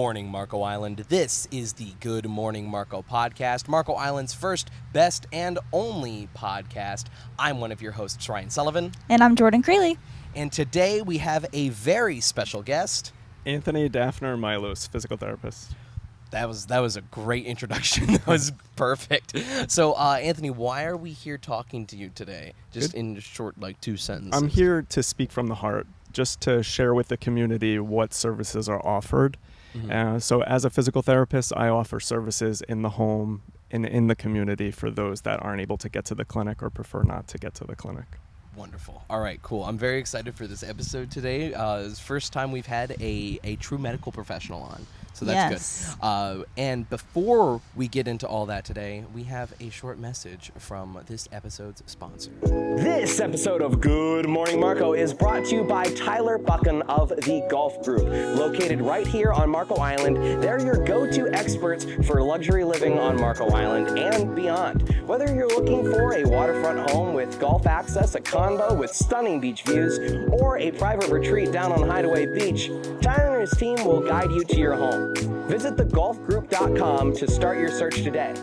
morning, Marco Island. This is the Good Morning Marco podcast, Marco Island's first, best, and only podcast. I'm one of your hosts, Ryan Sullivan. And I'm Jordan Creeley. And today we have a very special guest. Anthony Daffner-Milos, physical therapist. That was a great introduction. That was perfect. So, Anthony, why are we here talking to you today? Just in short, 2 sentences. I'm here to speak from the heart, just to share with the community what services are offered. Mm-hmm. So as a physical therapist, I offer services in the home and in the community for those that aren't able to get to the clinic or prefer not to get to the clinic. Wonderful. All right, cool. I'm very excited for this episode today. It's the first time we've had a true medical professional on. So that's good. And before we get into all that today, we have a short message from this episode's sponsor. This episode of Good Morning Marco is brought to you by Tyler Buchan of the Golf Group. Located right here on Marco Island, they're your go-to experts for luxury living on Marco Island and beyond. Whether you're looking for a waterfront home with golf access, a condo with stunning beach views, or a private retreat down on Hideaway Beach, Tyler and his team will guide you to your home. Visit thegolfgroup.com to start your search today,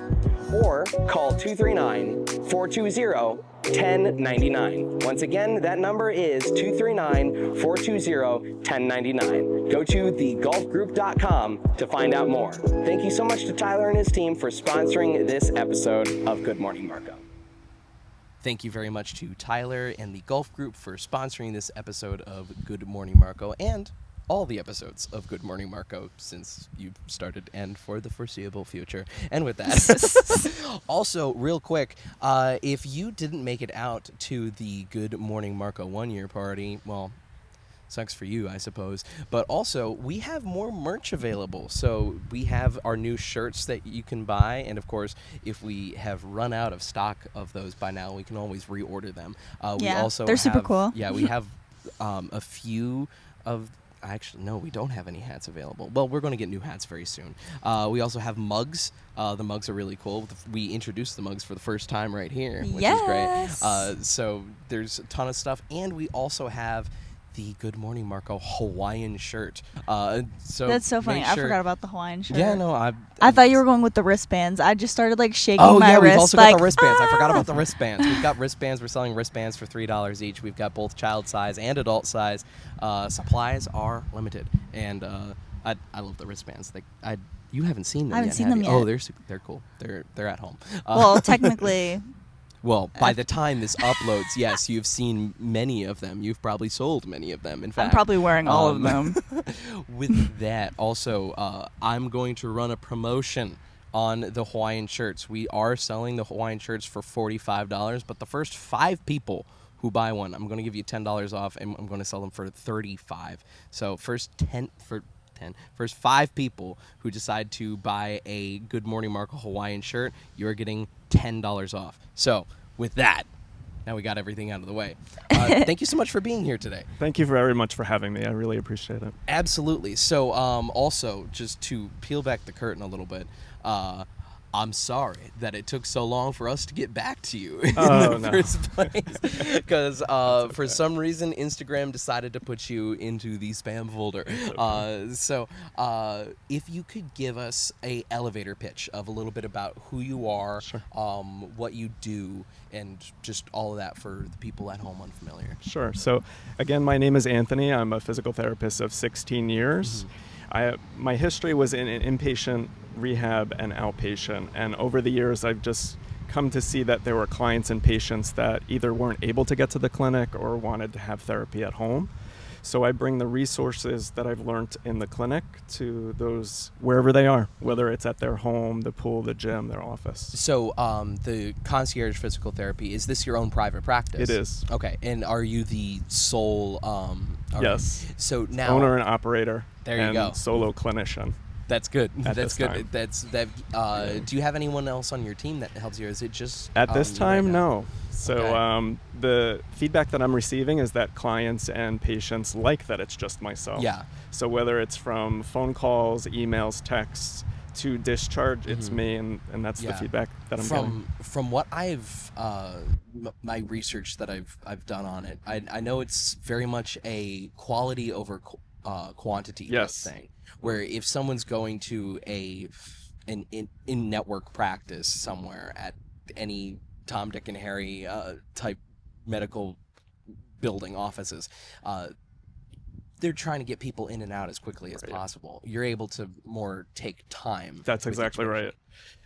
or call 239-420-1099. Once again, that number is 239-420-1099. Go to thegolfgroup.com to find out more. Thank you so much to Tyler and his team for sponsoring this episode of Good Morning Marco. Thank you very much to Tyler and the Golf Group for sponsoring this episode of Good Morning Marco and all the episodes of Good Morning Marco since you started and for the foreseeable future. And with that, also, real quick, if you didn't make it out to the Good Morning Marco 1-year party, well, sucks for you, I suppose. But also, we have more merch available. So we have our new shirts that you can buy. And of course, if we have run out of stock of those by now, we can always reorder them. They're super cool. Yeah, we have a few of... Actually, no, we don't have any hats available. Well, we're going to get new hats very soon. We also have mugs. The mugs are really cool. We introduced the mugs for the first time right here, which is great. So there's a ton of stuff. And we also have the Good Morning Marco Hawaiian shirt. So that's so funny. I forgot about the Hawaiian shirt. Yeah, no, I thought you were going with the wristbands. I just started shaking my wrist. Oh yeah, we've also got the wristbands. I forgot about the wristbands. We've got wristbands. We're selling wristbands for $3 each. We've got both child size and adult size. Supplies are limited, and I love the wristbands. You haven't seen them yet. I haven't seen them yet. Oh, they're cool. They're at home. Well, technically. Well, by the time this uploads, yes, you've seen many of them. You've probably sold many of them, in fact. I'm probably wearing all of them. With that, also, I'm going to run a promotion on the Hawaiian shirts. We are selling the Hawaiian shirts for $45, but the first 5 people who buy one, I'm going to give you $10 off, and I'm going to sell them for $35. So first 5 people who decide to buy a Good Morning Marco Hawaiian shirt, you're getting $10 off. So with that, now we got everything out of the way. Thank you so much for being here today. Thank you very much for having me. I really appreciate it. Absolutely. So also, just to peel back the curtain a little bit, I'm sorry that it took so long for us to get back to you in the first place. Because for some reason, Instagram decided to put you into the spam folder. So if you could give us a elevator pitch of a little bit about who you are, sure. What you do, and just all of that for the people at home unfamiliar. Sure. So again, my name is Anthony. I'm a physical therapist of 16 years. Mm-hmm. My history was in inpatient, rehab, and outpatient. And over the years, I've just come to see that there were clients and patients that either weren't able to get to the clinic or wanted to have therapy at home. So I bring the resources that I've learned in the clinic to those wherever they are, whether it's at their home, the pool, the gym, their office. So the Concierge Physical Therapy, is this your own private practice? It is. Okay. And are you the sole... Yes. So now... Owner and operator. There you go. Solo clinician. That's good. That's good. Do you have anyone else on your team that helps you, or is it just at this time? Right no. So okay. The feedback that I'm receiving is that clients and patients like that it's just myself. Yeah. So whether it's from phone calls, emails, texts to discharge, it's me, and that's the feedback that I'm getting. From what I've my research that I've done on it, I know it's very much a quality over quantity Yes. thing, where if someone's going to an in-network practice somewhere at any Tom, Dick, and Harry type medical building offices, they're trying to get people in and out as quickly as possible. You're able to more take time. That's exactly right.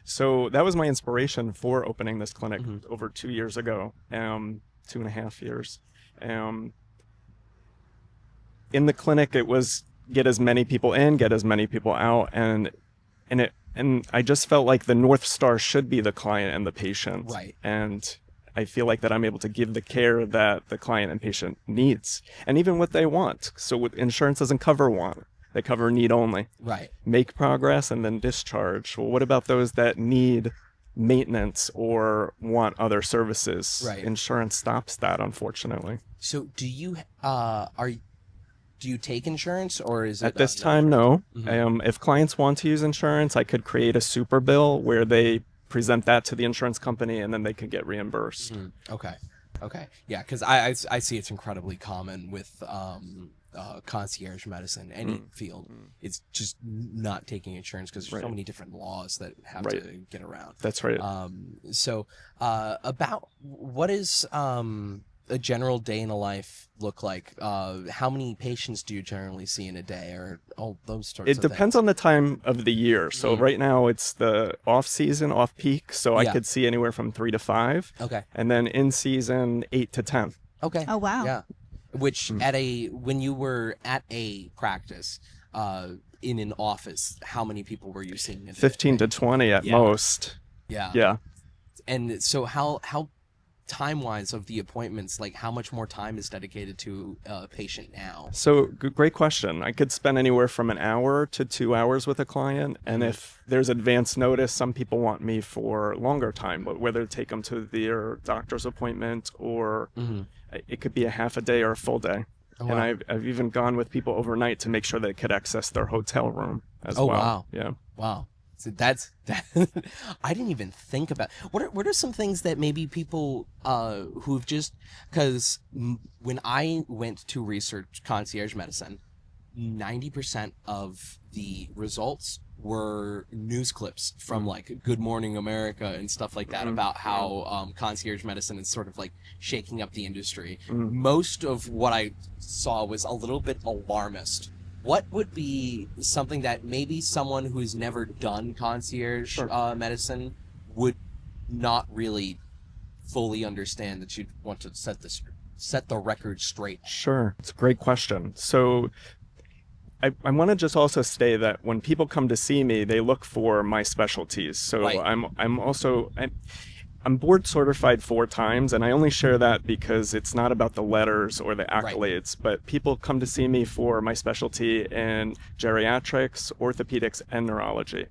So that was my inspiration for opening this clinic over 2 years ago, 2.5 years. In the clinic, it was get as many people in, get as many people out, and I just felt like the North Star should be the client and the patient. Right. And I feel like that I'm able to give the care that the client and patient needs, and even what they want. So insurance doesn't cover want. They cover need only. Right. Make progress and then discharge. Well, what about those that need maintenance or want other services? Right. Insurance stops that, unfortunately. So do you do you take insurance, or is it at this time? No. If clients want to use insurance, I could create a super bill where they present that to the insurance company and then they could get reimbursed. Okay. Yeah, because I see it's incredibly common with concierge medicine, any field. It's just not taking insurance because there's so many different laws that have to get around. That's right. So about what is a general day in a life look like? How many patients do you generally see in a day, or all those sorts of things? It depends on the time of the year. So right now it's the off season, off peak. So I could see anywhere from 3 to 5. Okay. And then in season 8 to 10. Okay. Oh, wow. Yeah. Which when you were at a practice, in an office, how many people were you seeing? 15 to 20 at most. Yeah. Yeah. And so how time-wise of the appointments, like how much more time is dedicated to a patient now? So great question. I could spend anywhere from an hour to 2 hours with a client. And if there's advance notice, some people want me for longer time, but whether to take them to their doctor's appointment or it could be a half a day or a full day. Oh, wow. And I've even gone with people overnight to make sure they could access their hotel room as well. Wow. Yeah. Wow. So that's I didn't even think about what are some things that maybe people who've just, because when I went to research concierge medicine, 90% of the results were news clips from like Good Morning America and stuff like that about how concierge medicine is sort of like shaking up the industry. Most of what I saw was a little bit alarmist. What would be something that maybe someone who's never done concierge medicine would not really fully understand, that you'd want to set the record straight? Sure. It's a great question. So I want to just also say that when people come to see me, they look for my specialties. So I'm board certified 4 times, and I only share that because it's not about the letters or the accolades, but people come to see me for my specialty in geriatrics, orthopedics, and neurology.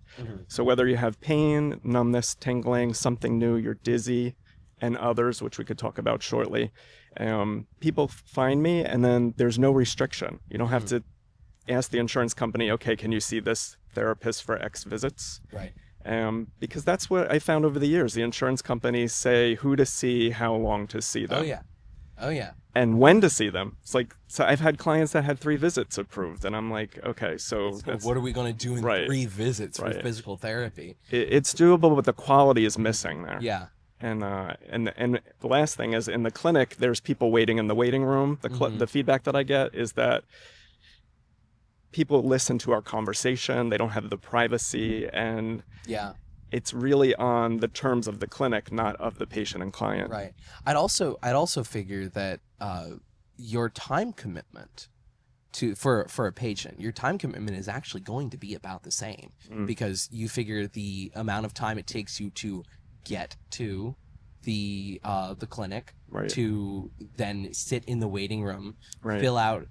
So whether you have pain, numbness, tingling, something new, you're dizzy, and others, which we could talk about shortly, people find me, and then there's no restriction. You don't have to ask the insurance company, okay, can you see this therapist for X visits? Right. Because that's what I found over the years. The insurance companies say who to see, how long to see them. Oh yeah. And when to see them. It's like, so I've had clients that had 3 visits approved, and I'm like, okay, so what are we going to do in 3 visits for physical therapy? It's doable, but the quality is missing there. Yeah. And the last thing is, in the clinic, there's people waiting in the waiting room. The feedback that I get is that people listen to our conversation. They don't have the privacy, and it's really on the terms of the clinic, not of the patient and client. Right. I'd also figure that your time commitment for a patient, your time commitment is actually going to be about the same, because you figure the amount of time it takes you to get to the clinic, to then sit in the waiting room, fill out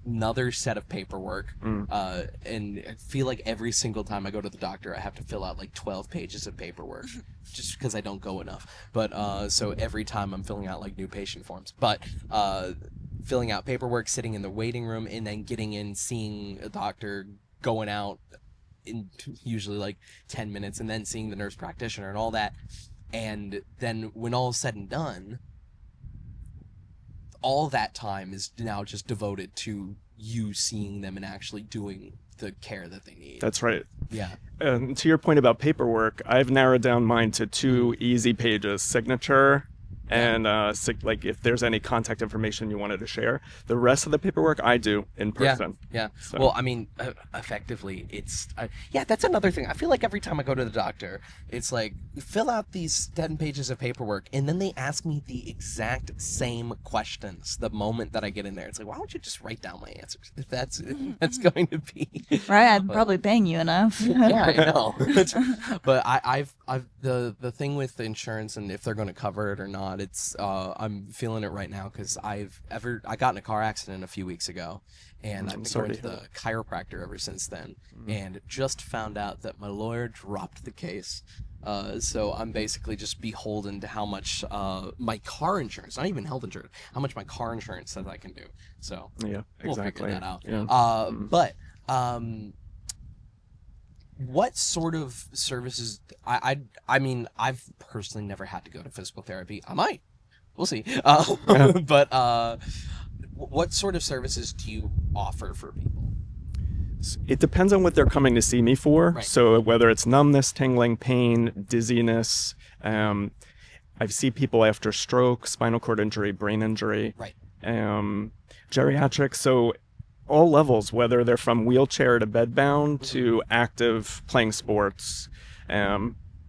another set of paperwork, and I feel like every single time I go to the doctor I have to fill out like 12 pages of paperwork just because I don't go enough, but so every time I'm filling out like new patient forms, but filling out paperwork, sitting in the waiting room, and then getting in, seeing a doctor, going out in usually like 10 minutes, and then seeing the nurse practitioner and all that, and then when all is said and done, all that time is now just devoted to you seeing them and actually doing the care that they need. That's right. Yeah. And to your point about paperwork, I've narrowed down mine to 2 easy pages: signature and like if there's any contact information you wanted to share. The rest of the paperwork I do in person. Yeah. So. Well, I mean, effectively, it's that's another thing. I feel like every time I go to the doctor, it's like fill out these 10 pages of paperwork, and then they ask me the exact same questions the moment that I get in there. It's like, why don't you just write down my answers if that's going to be right? I'm probably paying you enough. Yeah, I know. But I've the thing with the insurance and if they're going to cover it or not, it's I'm feeling it right now because I got in a car accident a few weeks ago, and I've been going to the chiropractor ever since then, and just found out that my lawyer dropped the case. So I'm basically just beholden to how much my car insurance, not even health insurance, how much my car insurance says I can do. So yeah, exactly. We'll figure that out. Yeah. But what sort of services? I mean, I've personally never had to go to physical therapy. I might. We'll see. But what sort of services do you offer for people? It depends on what they're coming to see me for. Right. So whether it's numbness, tingling, pain, dizziness, I see people after stroke, spinal cord injury, brain injury, Right. Geriatrics. So all levels, whether they're from wheelchair to bedbound to active playing sports,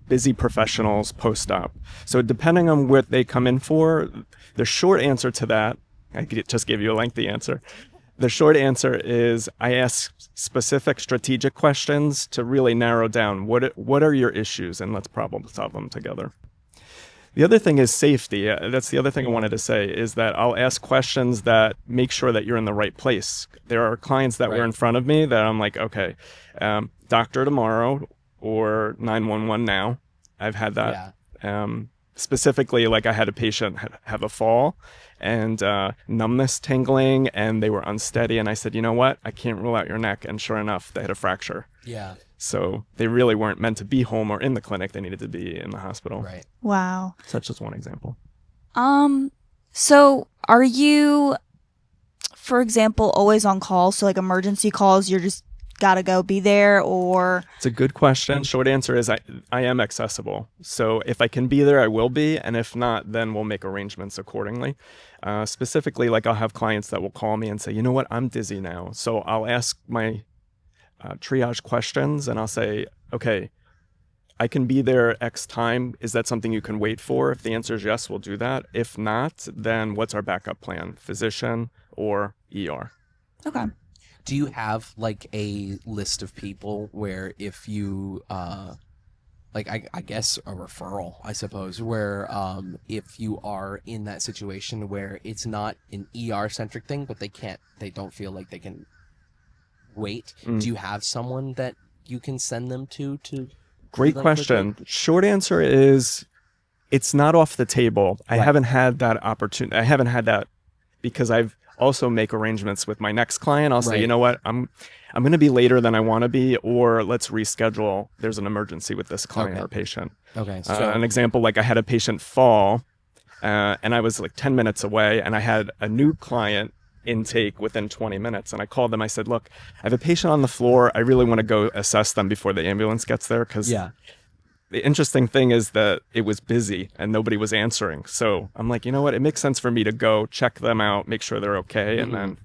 busy professionals post-op. So depending on what they come in for, the short answer to that, I just gave you a lengthy answer. The short answer is I ask specific strategic questions to really narrow down what are your issues, and let's problem solve them together. The other thing is safety. That's the other thing I wanted to say, is that I'll ask questions that make sure that you're in the right place. There are clients that were in front of me that I'm like, okay, doctor tomorrow or 911 now. I've had that. Yeah. Specifically, like I had a patient have a fall and numbness, tingling, and they were unsteady. And I said, you know what? I can't rule out your neck. And sure enough, they had a fracture. Yeah. So they really weren't meant to be home or in the clinic. They needed to be in the hospital. Right. Wow. So that's just one example. So are you, for example, always on call? So like emergency calls, you're just gotta go be there, or? It's a good question. Short answer is I am accessible. So if I can be there, I will be. And if not, then we'll make arrangements accordingly. Specifically, like I'll have clients that will call me and say, you know what, I'm dizzy now. So I'll ask my triage questions and I'll say, okay, I can be there X time. Is that something you can wait for? If the answer is yes, we'll do that. If not, then what's our backup plan? Physician or ER? Okay. Do you have like a list of people where if you like I guess a referral, I suppose, where if you are in that situation where it's not an ER centric thing, but they don't feel like they can wait, do you have someone that you can send them to Great question. Short answer is it's not off the table. I haven't had that opportunity. I haven't had that because I've also make arrangements with my next client. I'll say, you know what, I'm going to be later than I want to be, or let's reschedule. There's an emergency with this client or patient. Okay. So an example, like I had a patient fall and I was like 10 minutes away and I had a new client intake within 20 minutes. And I called them. I said, look, I have a patient on the floor. I really want to go assess them before the ambulance gets there. Because the interesting thing is that it was busy and nobody was answering. So I'm like, you know what? It makes sense for me to go check them out, make sure they're okay. And then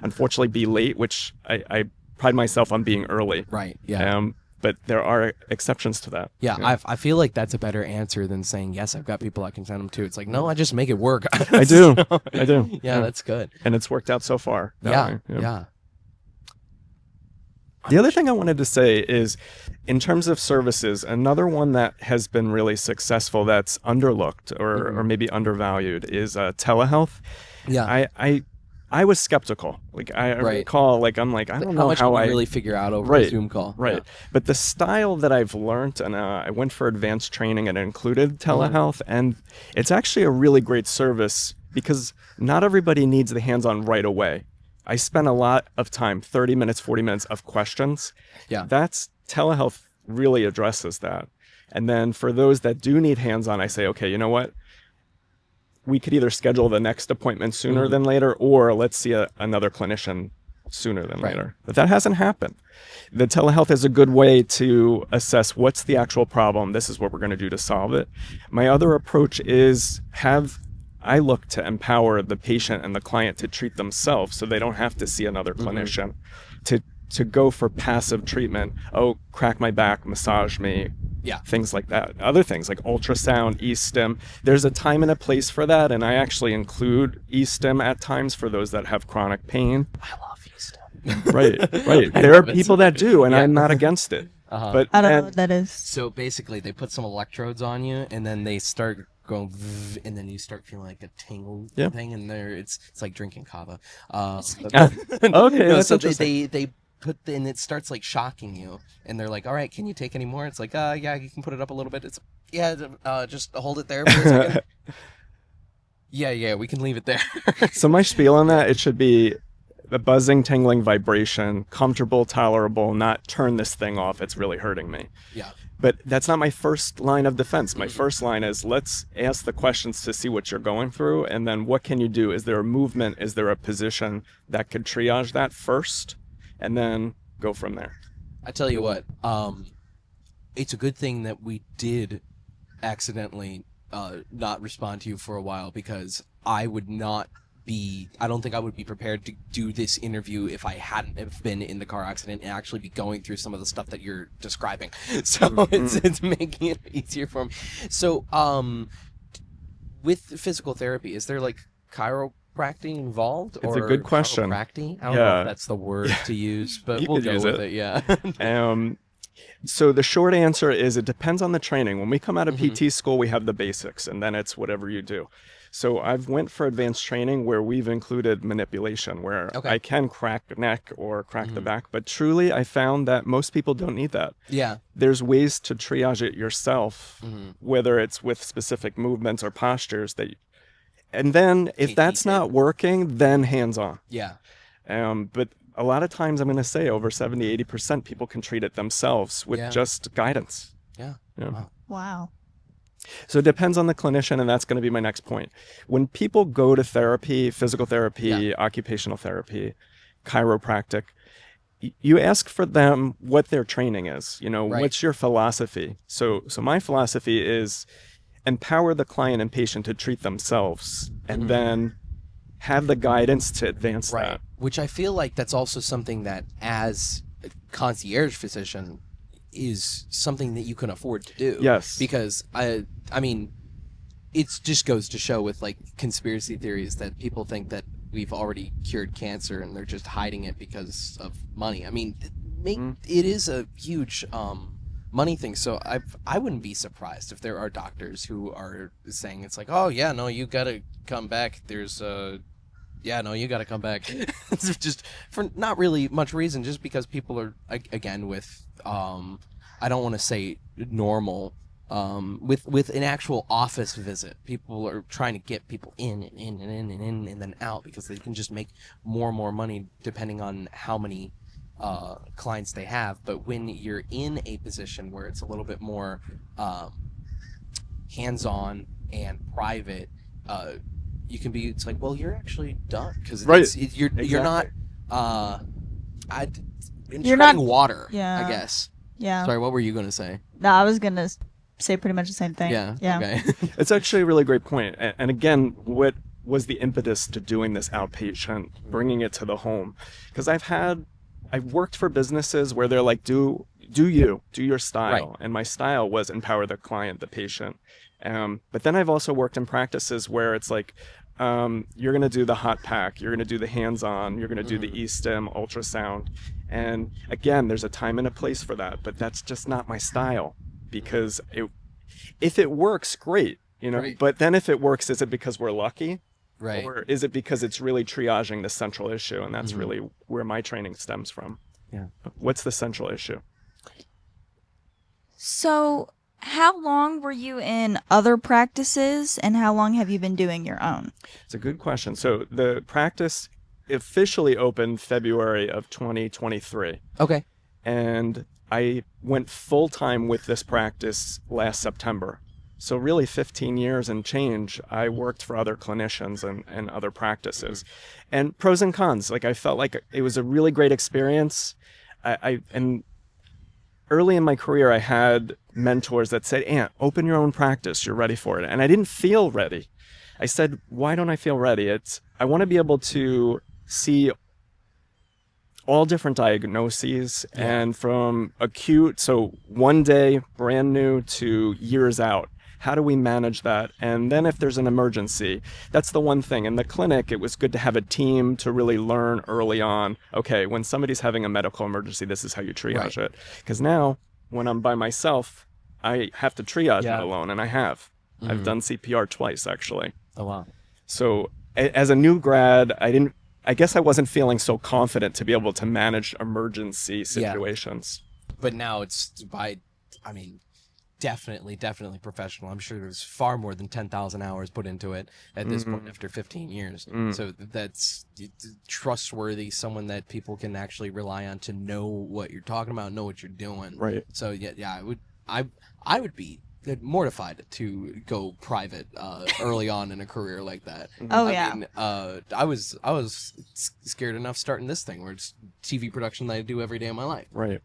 unfortunately be late, which I pride myself on being early. Right. Yeah. But there are exceptions to that. Yeah, I feel like that's a better answer than saying, yes, I've got people I can send them to. It's like, no, I just make it work. I do. I do. Yeah, that's good. And it's worked out so far. Yeah. The other thing I wanted to say is, in terms of services, another one that has been really successful that's underlooked or maybe undervalued is telehealth. Yeah. I was skeptical. Like I recall, like I'm like, I don't know how I really figure out over a Zoom call. Right. Yeah. But the style that I've learned, and I went for advanced training and it included telehealth, and it's actually a really great service because not everybody needs the hands-on right away. I spent a lot of time, 30 minutes, 40 minutes of questions. Yeah. That's telehealth really addresses that. And then for those that do need hands-on, I say, okay, you know what? We could either schedule the next appointment sooner than later, or let's see another clinician sooner than later. But that hasn't happened. The telehealth is a good way to assess what's the actual problem. This is what we're going to do to solve it. My other approach is I look to empower the patient and the client to treat themselves so they don't have to see another clinician, to go for passive treatment. Oh, crack my back, massage me, things like that. Other things like ultrasound, e-stim. There's a time and a place for that, and I actually include e-stim at times for those that have chronic pain. I love e-stim. Right. There are people that do, and I'm not against it. But I don't know what that is. So basically, they put some electrodes on you, and then they start going, and then you start feeling like a tingle thing, and it's like drinking kava. Okay, so they put and it starts like shocking you, and they're like, "All right, can you take any more?" It's like, yeah, you can put it up a little bit. It's just hold it there for a second. Yeah, we can leave it there. So my spiel on that, it should be the buzzing, tingling, vibration, comfortable, tolerable, not turn this thing off. It's really hurting me. Yeah. But that's not my first line of defense. My first line is, let's ask the questions to see what you're going through, and then what can you do? Is there a movement? Is there a position that could triage that first, and then go from there? I tell you what, it's a good thing that we did accidentally not respond to you for a while, because I don't think I would be prepared to do this interview if I hadn't have been in the car accident and actually be going through some of the stuff that you're describing. So it's making it easier for me. So with physical therapy, is there like chiropractic involved? It's a good question. I don't know if that's the word to use, but we'll go with it. Yeah. So the short answer is it depends on the training. When we come out of PT school, we have the basics, and then it's whatever you do. So I've went for advanced training where we've included manipulation, where I can crack the neck or crack the back. But truly, I found that most people don't need that. Yeah. There's ways to triage it yourself, whether it's with specific movements or postures. And then if that's not working, then hands-on. Yeah. But a lot of times, I'm going to say over 70, 80% people can treat it themselves with just guidance. Yeah. Wow. So it depends on the clinician, and that's going to be my next point. When people go to therapy, physical therapy, occupational therapy, chiropractic, you ask for them what their training is. What's your philosophy? So my philosophy is empower the client and patient to treat themselves, and then have the guidance to advance that. Which I feel like that's also something that, as a concierge physician, is something that you can afford to do. Yes. Because I mean, it just goes to show with like conspiracy theories that people think that we've already cured cancer and they're just hiding it because of money. I mean, it is a huge money thing. So I wouldn't be surprised if there are doctors who are saying it's like, oh yeah, no, you gotta come back. There's you gotta come back. It's just for not really much reason, just because people are again with I don't want to say normal, with an actual office visit. People are trying to get people in and then out because they can just make more and more money depending on how many clients they have. But when you're in a position where it's a little bit more hands-on and private, you can be. It's like, well, you're actually done because you're not. You're not water. Yeah. I guess. Yeah. Sorry, what were you going to say? No, I was going to say pretty much the same thing. Yeah. Okay. It's actually a really great point. And again, what was the impetus to doing this outpatient, bringing it to the home? Because I've worked for businesses where they're like, do your style. Right. And my style was empower the client, the patient. But then I've also worked in practices where it's like, you're going to do the hot pack, you're going to do the hands-on, you're going to do the e-stim, ultrasound. And again, there's a time and a place for that, but that's just not my style, because if it works, great, right. But then if it works, is it because we're lucky? Right. Or is it because it's really triaging the central issue? And that's really where my training stems from. Yeah. What's the central issue? So how long were you in other practices, and how long have you been doing your own? It's a good question. So the practice officially opened February of 2023. Okay. And I went full-time with this practice last September. So really 15 years and change, I worked for other clinicians and other practices. And pros and cons, like I felt like it was a really great experience. And early in my career, I had mentors that said, Ant, open your own practice. You're ready for it. And I didn't feel ready. I said, why don't I feel ready? I want to be able to see all different diagnoses, and from acute, so one day, brand new, to years out. How do we manage that? And then if there's an emergency, that's the one thing. In the clinic, it was good to have a team to really learn early on, okay, when somebody's having a medical emergency, this is how you triage it. Because now, when I'm by myself, I have to triage it alone, and I have. I've done CPR twice, actually. Oh, wow. So as a new grad, I guess I wasn't feeling so confident to be able to manage emergency situations. But now it's definitely professional. I'm sure there's far more than 10,000 hours put into it at this point after 15 years. So that's trustworthy, someone that people can actually rely on to know what you're talking about, know what you're doing. Right. So I would be mortified to go private early on in a career like that. I mean, I was scared enough starting this thing where it's TV production that I do every day of my life. Right.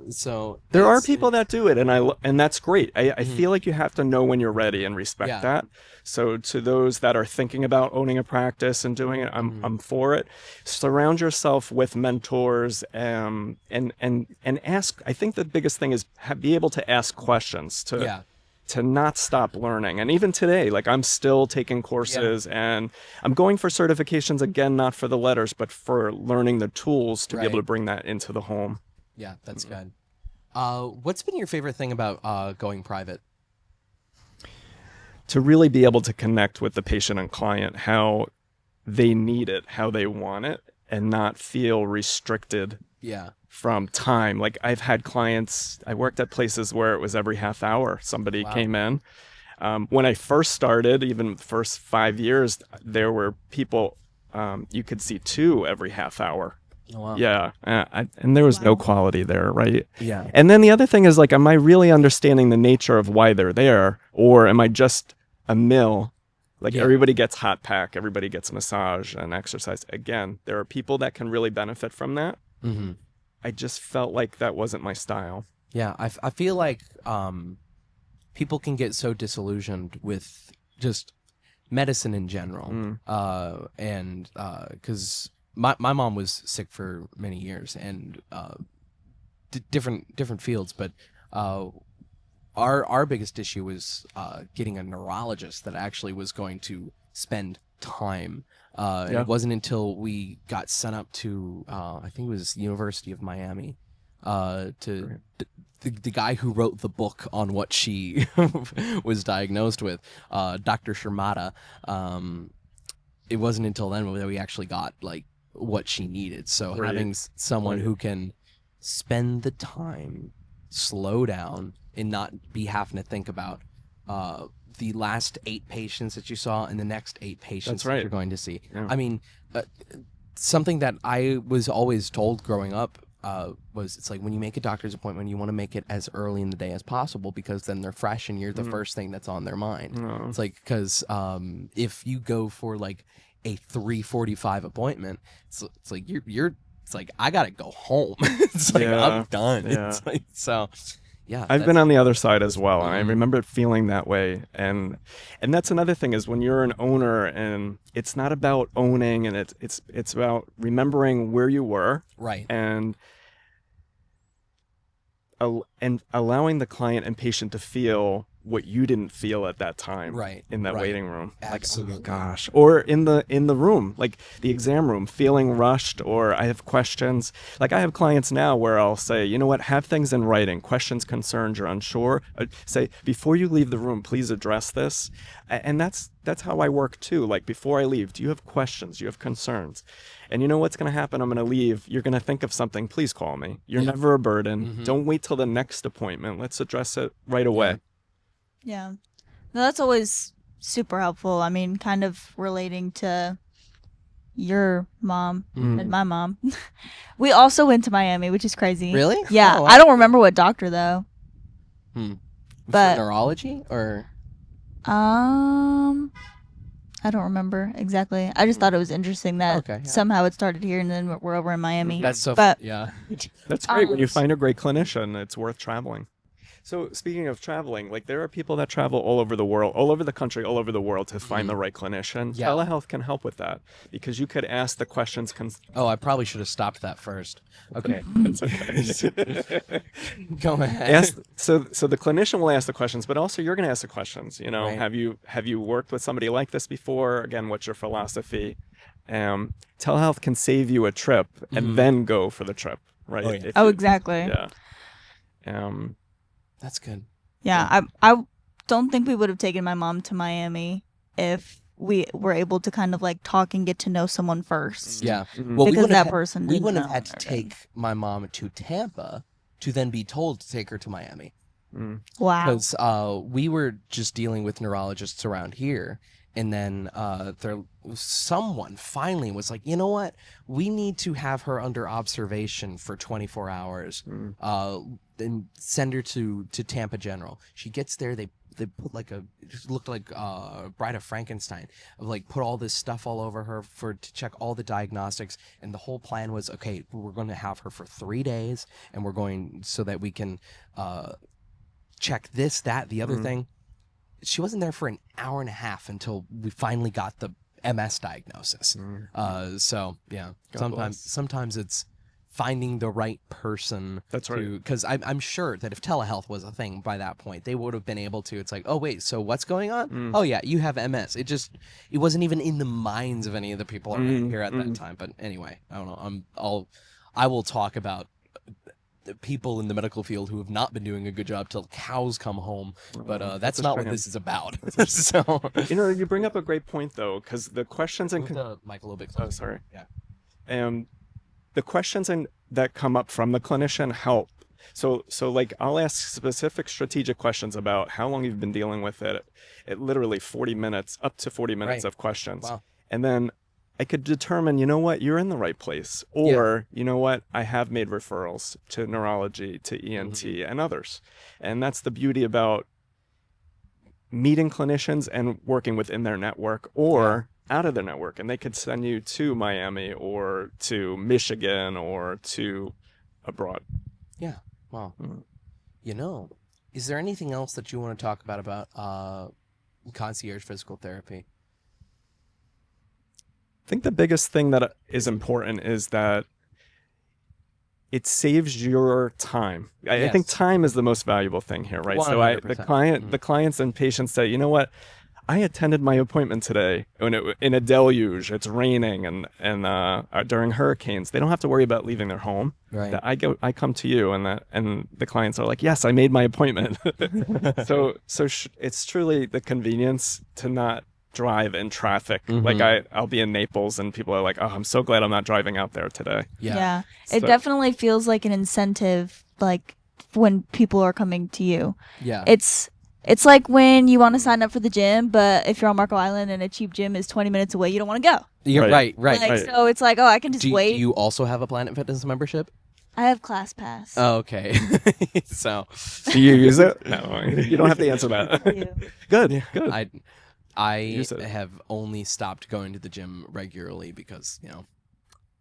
So there are people that do it, and that's great. I feel like you have to know when you're ready and respect that. So to those that are thinking about owning a practice and doing it, I'm for it. Surround yourself with mentors and ask. I think the biggest thing is be able to ask questions to not stop learning. And even today, like I'm still taking courses and I'm going for certifications again, not for the letters, but for learning the tools to be able to bring that into the home. Yeah, that's good. What's been your favorite thing about going private? To really be able to connect with the patient and client, how they need it, how they want it, and not feel restricted from time. Like I've had clients, I worked at places where it was every half hour somebody came in. When I first started, even the first 5 years, there were people, you could see 2 every half hour. Oh, wow. Yeah. And there was no quality there, right? Yeah. And then the other thing is, like, am I really understanding the nature of why they're there? Or am I just a mill? Like everybody gets hot pack, everybody gets massage and exercise. Again, there are people that can really benefit from that. Mm-hmm. I just felt like that wasn't my style. Yeah. I feel like people can get so disillusioned with just medicine in general. And because... My mom was sick for many years and different fields, but our biggest issue was getting a neurologist that actually was going to spend time. And it wasn't until we got sent up to I think it was University of Miami to the guy who wrote the book on what she was diagnosed with, Dr. Sharmata. It wasn't until then that we actually got like what she needed. So having someone who can spend the time, slow down, and not be having to think about the last 8 patients that you saw and the next 8 patients that you're going to see. Yeah. I mean, something that I was always told growing up was it's like when you make a doctor's appointment, you want to make it as early in the day as possible because then they're fresh and you're the first thing that's on their mind. It's like because if you go for like a 3:45 appointment, it's like you're it's like I gotta go home. It's like I'm done. Yeah. It's like, so yeah, I've been on the other side as well, and I remember feeling that way. And that's another thing is when you're an owner, and it's not about owning, and it's about remembering where you were, right, and allowing the client and patient to feel what you didn't feel at that time, right, in that waiting room. Absolutely. Like, oh gosh, or in the room, like the exam room, feeling rushed, or I have questions. Like I have clients now where I'll say, you know what, have things in writing, questions, concerns, you're unsure. Say before you leave the room, please address this. And that's how I work too. Like before I leave, do you have questions? Do you have concerns? And you know what's going to happen? I'm going to leave. You're going to think of something. Please call me. You're never a burden. Mm-hmm. Don't wait till the next appointment. Let's address it right away. Yeah. No, that's always super helpful. I mean, kind of relating to your mom and my mom. We also went to Miami, which is crazy. Really? Yeah. Oh, wow. I don't remember what doctor, though. But neurology or I don't remember exactly. I just thought it was interesting that somehow it started here and then we're over in Miami. That's so but yeah. That's great. When you find a great clinician, it's worth traveling. So speaking of traveling, like there are people that travel all over the world, all over the country, all over the world to find the right clinician. Yeah. Telehealth can help with that because you could ask the questions. Oh, I probably should have stopped that first. Okay. That's okay. Go ahead. So the clinician will ask the questions, but also you're going to ask the questions. You know, Right. have you worked with somebody like this before? Again, what's your philosophy? Telehealth can save you a trip and then go for the trip, right? Oh, yeah. Exactly. Yeah. That's good. Yeah, I don't think we would have taken my mom to Miami if we were able to kind of like talk and get to know someone first. Yeah. Mhm. Well, Because that we person wouldn't didn't have had to know take my mom to Tampa to then be told to take her to Miami. Wow. Because we were just dealing with neurologists around here, and then someone finally was like, you know what, we need to have her under observation for 24 hours, and send her to Tampa General. She gets there, they put like it looked like Bride of Frankenstein, of like put all this stuff all over her to check all the diagnostics, and the whole plan was, okay, we're going to have her for 3 days, and we're going so that we can check this, that, the other thing. She wasn't there for an hour and a half until we finally got the MS diagnosis. So yeah, sometimes it's finding the right person. That's right. Because I'm sure that if telehealth was a thing by that point, they would have been able to. It's like, oh wait, so what's going on? Oh yeah, you have MS. It wasn't even in the minds of any of the people around here at that time. But anyway, I don't know. I will talk about the people in the medical field who have not been doing a good job till cows come home, but that's not what this is about. So you know, you bring up a great point though, because the questions and move the mic a little bit closer. oh, sorry. Yeah. The questions that come up from the clinician help. So like I'll ask specific strategic questions about how long you've been dealing with it. It literally 40 minutes, up to 40 minutes of questions. Wow. And then I could determine, you know what, you're in the right place. Or, you know what, I have made referrals to neurology, to ENT, and others. And that's the beauty about meeting clinicians and working within their network or out of their network. And they could send you to Miami or to Michigan or to abroad. Yeah. Wow. You know, is there anything else that you want to talk about concierge physical therapy? I think the biggest thing that is important is that it saves your time. I think time is the most valuable thing here, right? 100%. So the clients and patients say, you know what, I attended my appointment today in a deluge. It's raining and during hurricanes. They don't have to worry about leaving their home. Right. I come to you, and the clients are like, yes, I made my appointment. So it's truly the convenience to not drive in traffic. Like I'll be in Naples and people are like, oh, I'm so glad I'm not driving out there today. Yeah. It definitely feels like an incentive, like when people are coming to you. Yeah. It's like when you want to sign up for the gym, but if you're on Marco Island and a cheap gym is 20 minutes away, you don't want to go. You're right. So it's like, oh, I can just wait. Do you also have a Planet Fitness membership? I have Class Pass. Oh, okay. So do you use it? No, you don't have to answer that. Good. I have only stopped going to the gym regularly because,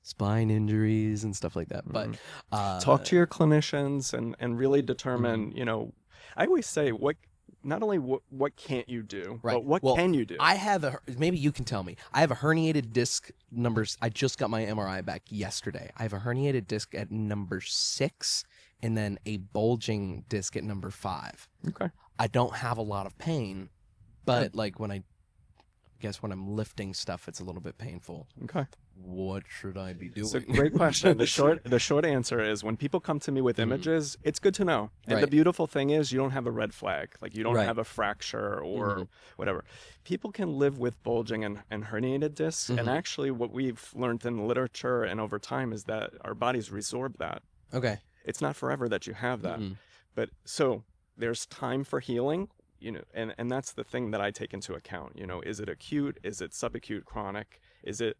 spine injuries and stuff like that. But talk to your clinicians and really determine, I always say not only what can't you do, but what can you do? I have maybe you can tell me. I have a herniated disc numbers. I just got my MRI back yesterday. I have a herniated disc at number 6 and then a bulging disc at number 5. Okay. I don't have a lot of pain. But like when I'm lifting stuff, it's a little bit painful. Okay. What should I be doing? It's a great question. The short answer is when people come to me with images, it's good to know. And the beautiful thing is you don't have a red flag. Like you don't have a fracture or whatever. People can live with bulging and herniated discs. And actually what we've learned in the literature and over time is that our bodies resorb that. Okay. It's not forever that you have that. But so there's time for healing. And that's the thing that I take into account. Is it acute? Is it subacute, chronic? Is it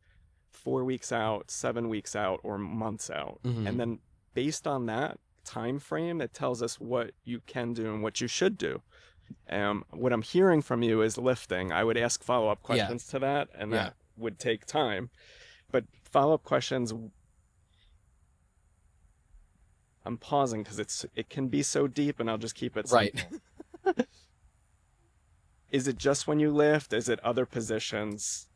4 weeks out, 7 weeks out, or months out? And then based on that, time frame. It tells us what you can do and what you should do. What I'm hearing from you is lifting. I would ask follow-up questions to that, and that would take time. But follow-up questions, I'm pausing because it can be so deep, and I'll just keep it simple. Right. Is it just when you lift? Is it other positions?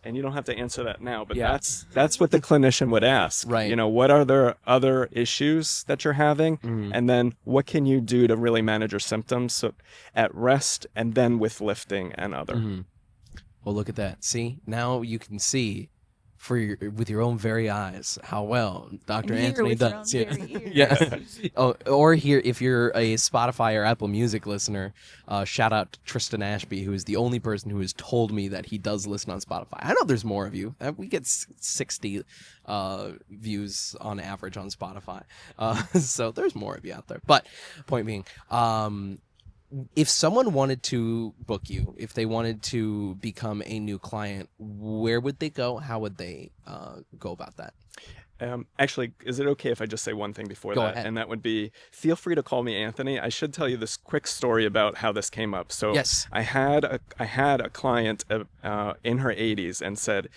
And you don't have to answer that now, but that's what the clinician would ask. Right. You know, what are there other issues that you're having? And then what can you do to really manage your symptoms so at rest and then with lifting and other? Well, look at that. See, now you can see with your own very eyes how well Dr. Anthony does. Yeah. Oh, or here, if you're a Spotify or Apple Music listener, shout out to Tristan Ashby, who is the only person who has told me that he does listen on Spotify. I know there's more of you. We get 60 views on average on Spotify. So there's more of you out there. But point being, if someone wanted to book you, if they wanted to become a new client, where would they go? How would they go about that? Actually, is it okay if I just say one thing before Go that? ahead. And that would be, feel free to call me Anthony. I should tell you this quick story about how this came up. So yes. I had a client in her 80s and said,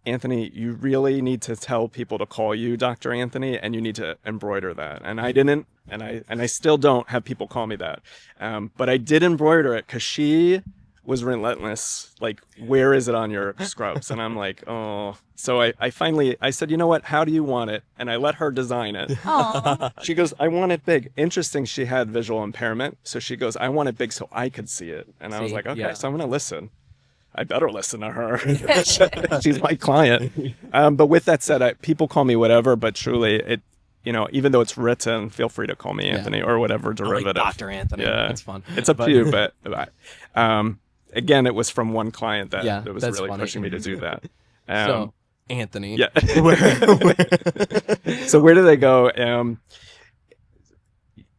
Anthony, you really need to tell people to call you Dr. Anthony, and you need to embroider that. And I didn't, and I still don't have people call me that. But I did embroider it because she was relentless. Like, where is it on your scrubs? And I'm like, oh. So I finally said, you know what? How do you want it? And I let her design it. Aww. She goes, I want it big. Interesting, she had visual impairment. So she goes, I want it big so I could see it. And I was like, okay, so I'm going to listen. I better listen to her. She's my client. But with that said, people call me whatever, but truly, even though it's written, feel free to call me Anthony or whatever derivative. Like Dr. Anthony. Yeah, That's fun. It's up to you, but again, it was from one client that was really funny. pushing me to do that. So, Anthony. Yeah. So where do they go?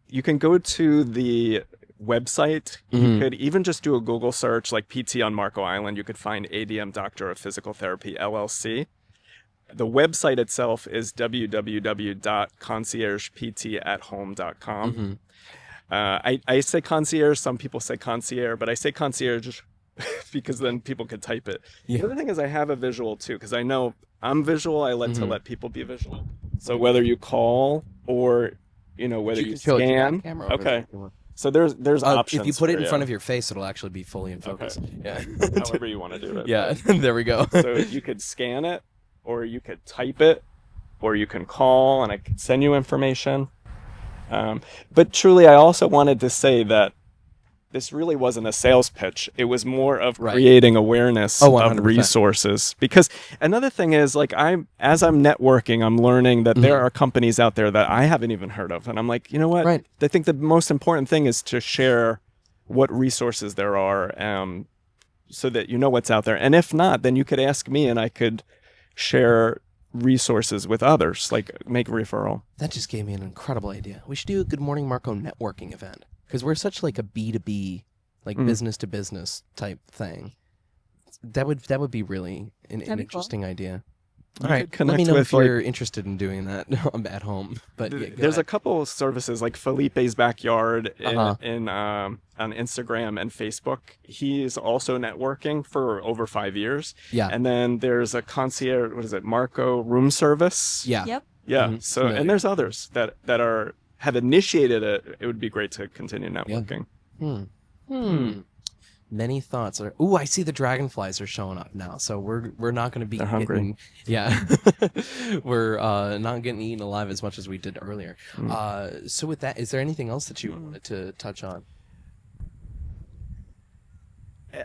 You can go to the website. You could even just do a Google search like PT on Marco Island. You could find ADM Doctor of Physical Therapy LLC. The website itself is www.conciergePTathome.com. I say concierge, some people say concierge, but I say concierge because then people could type it. The other thing is I have a visual too, because I know I'm visual. I like to let people be visual. So whether you call or whether you scan. Okay. So there's options. If you put it in front of your face, it'll actually be fully in focus. Okay. Yeah. However you want to do it. Yeah. There we go. So you could scan it, or you could type it, or you can call, and I can send you information. But truly, I also wanted to say that this really wasn't a sales pitch. It was more of creating awareness of resources. Because another thing is, like, as I'm networking, I'm learning that there are companies out there that I haven't even heard of. And I'm like, you know what? I think the most important thing is to share what resources there are, so that you know what's out there. And if not, then you could ask me and I could share resources with others, like make referral. That just gave me an incredible idea. We should do a Good Morning Marco networking event. Because we're such like a B2B, like business to business type thing. That would be really an interesting idea. All right, let me know if you're interested in doing that at home. But there's a couple of services like Felipe's Backyard on Instagram and Facebook. He's also networking for over 5 years. Yeah. And then there's a concierge, what is it, Marco Room Service? Yeah. Yep. Yeah. So and there's others that have initiated it. It would be great to continue networking. Many thoughts are. Ooh, I see the dragonflies are showing up now. So we're not going to be hungry. Yeah, we're not getting eaten alive as much as we did earlier. So with that, is there anything else that you wanted to touch on?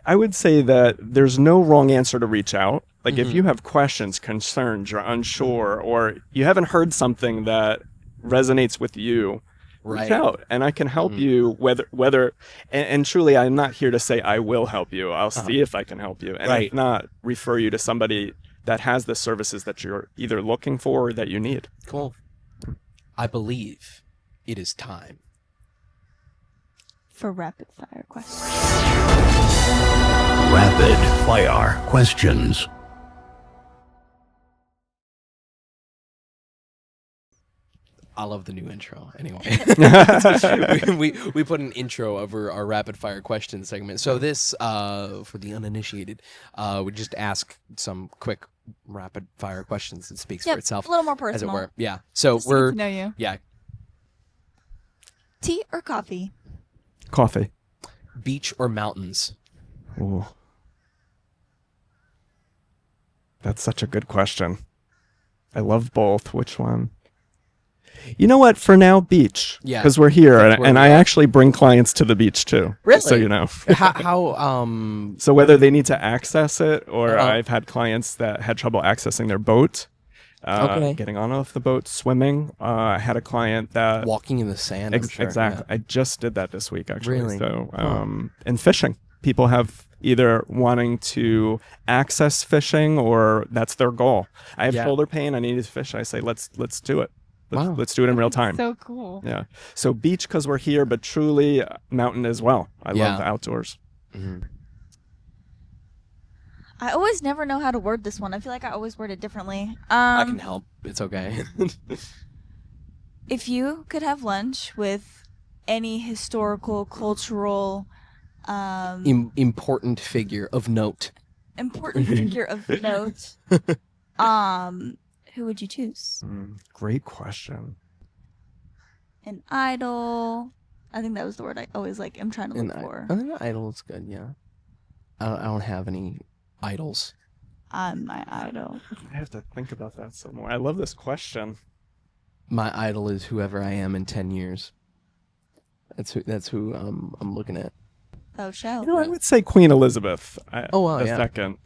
I would say that there's no wrong answer to reach out. Like if you have questions, concerns, you're unsure, or you haven't heard something that resonates with you, reach out and I can help you whether and truly I'm not here to say I will help you. I'll see if I can help you, and if not, refer you to somebody that has the services that you're either looking for or that you need. Cool. I believe it is time for rapid fire questions. Rapid fire questions. I love the new intro. Anyway, we put an intro over our rapid fire question segment. So this, for the uninitiated, we just ask some quick rapid fire questions. It speaks for itself, a little more as it personal. were. Yeah. So Just to get to know you. Yeah. Tea or coffee? Coffee. Beach or mountains? Ooh. That's such a good question. I love both. Which one? You know what? For now, beach. Yeah. Because we're here, That's where and we I are. actually bring clients to the beach too. Really? So you know. how So whether they need to access it, or Uh-huh. I've had clients that had trouble accessing their boat, Okay. getting on off the boat, swimming. I had a client that walking in the sand? I'm sure. exactly. I just did that this week actually. Really? So and fishing. People have either wanting to access fishing or that's their goal. I have Yeah. shoulder pain. I need to fish. I say let's do it. Wow. Let's do it in real time. So cool. Yeah. So beach because we're here, but truly mountain as well. I Yeah. love the outdoors. Mhm. I always never know how to word this one. I feel like I always word it differently. I can help. It's okay. If you could have lunch with any historical, cultural, Important figure of note. important figure of note, who would you choose? Great question. An idol. I think that was the word I always am trying to look for. Idol is good. Yeah. I don't have any idols. I'm my idol. I have to think about that some more. I love this question. My idol is whoever I am in 10 years. That's who I'm looking at. Oh, show. You know, I would say Queen Elizabeth. wow, yeah. Second.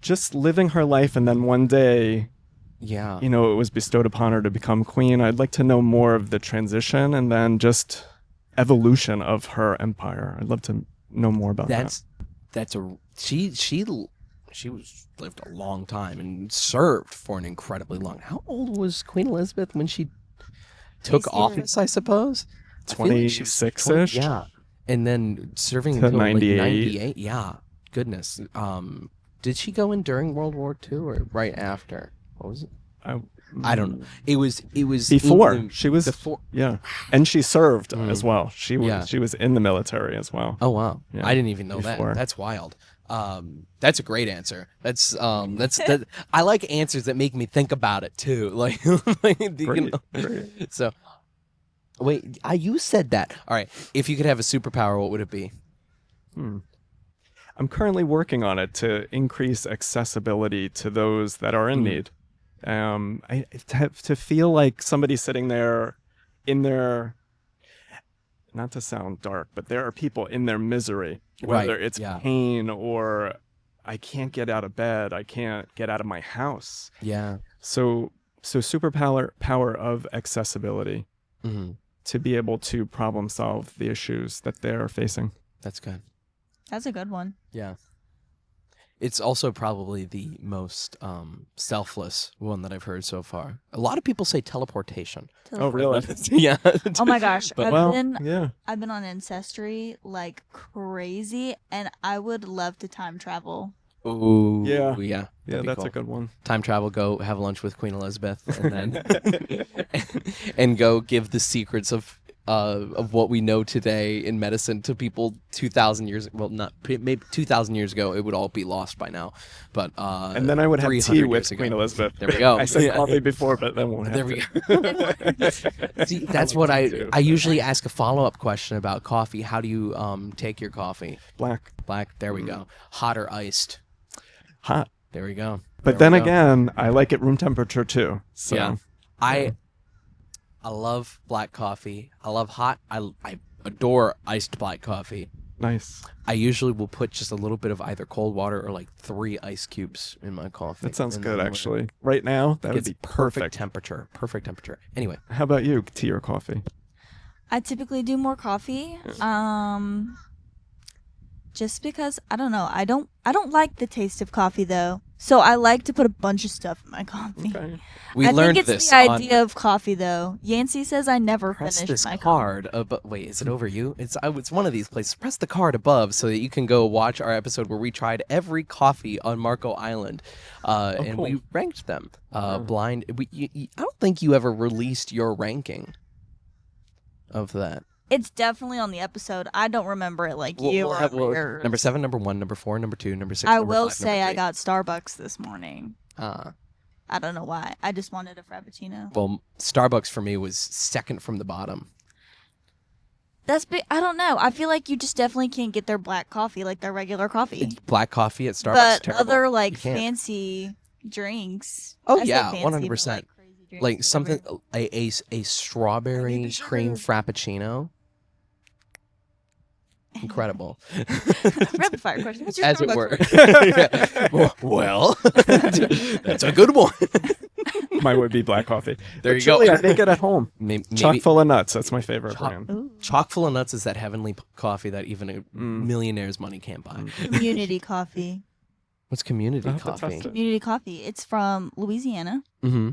Just living her life, and then one day, Yeah. it was bestowed upon her to become queen. I'd like to know more of the transition and then just evolution of her empire. I'd love to know more about she was lived a long time and served for an incredibly long. How old was Queen Elizabeth when she took office? I suppose 26-ish. Yeah, and then serving To until 98. 98. Yeah, goodness. Did she go in during World War II or right after? What was it? I don't know. It was Before. She was before. Yeah. And she served as well. She was Yeah. she was in the military as well. Oh wow, Yeah, I didn't even know before. that. That's wild. That's a great answer. That's I like answers that make me think about it too. Great. So, wait, you said that. All right. If you could have a superpower, what would it be? I'm currently working on it to increase accessibility to those that are in need. To feel like somebody sitting there in their, not to sound dark, but there are people in their misery, whether it's pain or I can't get out of bed, I can't get out of my house. Yeah. So power of accessibility to be able to problem solve the issues that they're facing. That's good. That's a good one. Yeah. It's also probably the most selfless one that I've heard so far. A lot of people say teleportation. Oh, really? Yeah. Oh my gosh. I've been yeah. on Ancestry like crazy, and I would love to time travel. Ooh. Yeah. Yeah. Yeah, that's cool. a good one. Time travel, go have lunch with Queen Elizabeth, and then and go give the secrets of what we know today in medicine to people 2,000 years. Well, not maybe 2,000 years ago. It would all be lost by now. But and then I would have tea with Queen Elizabeth. There we go. I said coffee before, but then won't have. There we go. See, that's what I usually ask a follow-up question about coffee. How do you take your coffee? Black. There we go. Hot or iced? Hot. There we go. But then again, I like it room temperature too. So. Yeah. I love black coffee. I love hot. I adore iced black coffee. Nice. I usually will put just a little bit of either cold water or like 3 ice cubes in my coffee. That sounds good, actually. Right now, that would be perfect. Temperature. Perfect temperature. Anyway. How about you? Tea or coffee? I typically do more coffee. just because I don't know. I don't like the taste of coffee though. So I like to put a bunch of stuff in my coffee. Okay. We I learned think this it's the idea of coffee though. Yancey says I never Press finish this my card. But wait, is it over you? It's one of these places. Press the card above so that you can go watch our episode where we tried every coffee on Marco Island, and cool. we ranked them blind. I don't think you ever released your ranking of that. It's definitely on the episode. I don't remember it like you or yours. Number 7, number 1, number 4, number 2, number 6. I number will 5, say number I got Starbucks this morning. 3. I don't know why. I just wanted a Frappuccino. Well, Starbucks for me was second from the bottom. I don't know. I feel like you just definitely can't get their black coffee like their regular coffee. Black coffee at Starbucks. But terrible. other like You can't. fancy drinks. Oh, I say yeah, fancy, 100%. but, crazy drinks, Like something whatever. a strawberry Maybe sugar. cream frappuccino. Incredible. Rapid fire question. What's your As it Starbucks were. order? Well, that's a good one. Mine would be black coffee. There But you go. truly, I make it at home. Maybe Chock full of nuts. That's my favorite Chock- brand. Ooh. chock full of nuts is that heavenly coffee that even a millionaire's money can't buy. Community coffee. What's community I'll have to coffee? test it. Community coffee. It's from Louisiana. Mm-hmm.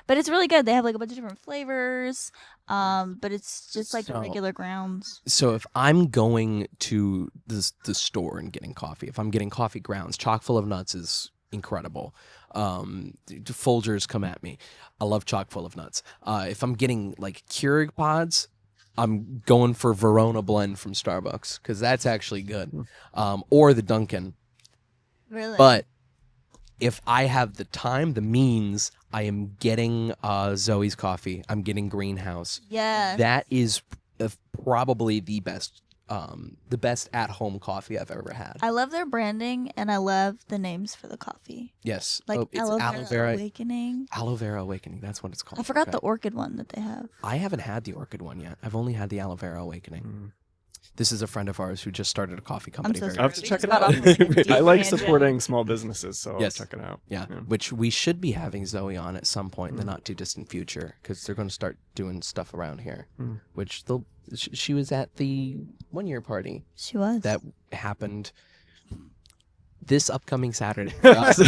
But it's really good. They have like a bunch of different flavors. But it's just like So- regular grounds. So if I'm going to the store and getting coffee, if I'm getting coffee grounds, chock full of nuts is incredible. Folgers come at me. I love chock full of nuts. If I'm getting like Keurig pods, I'm going for Verona blend from Starbucks because that's actually good. Or the Dunkin'. Really? But if I have the time, the means, I am getting Zoe's coffee. I'm getting Greenhouse. yeah. That is probably the best at-home coffee I've ever had. I love their branding and I love the names for the coffee. Yes. Like it's Aloe Vera Awakening. Aloe Vera Awakening. That's what it's called. I forgot Okay. the orchid one that they have. I haven't had the orchid one yet. I've only had the Aloe Vera Awakening. This is a friend of ours who just started a coffee company. so very I'll have to sorry. check it Got out. off on a deep I like tangent. supporting small businesses, so Yes. I'll check it out. Yeah, which we should be having Zoe on at some point in the not too distant future because they're going to start doing stuff around here. Which she was at the 1-year party She was. that happened this upcoming Saturday. For us.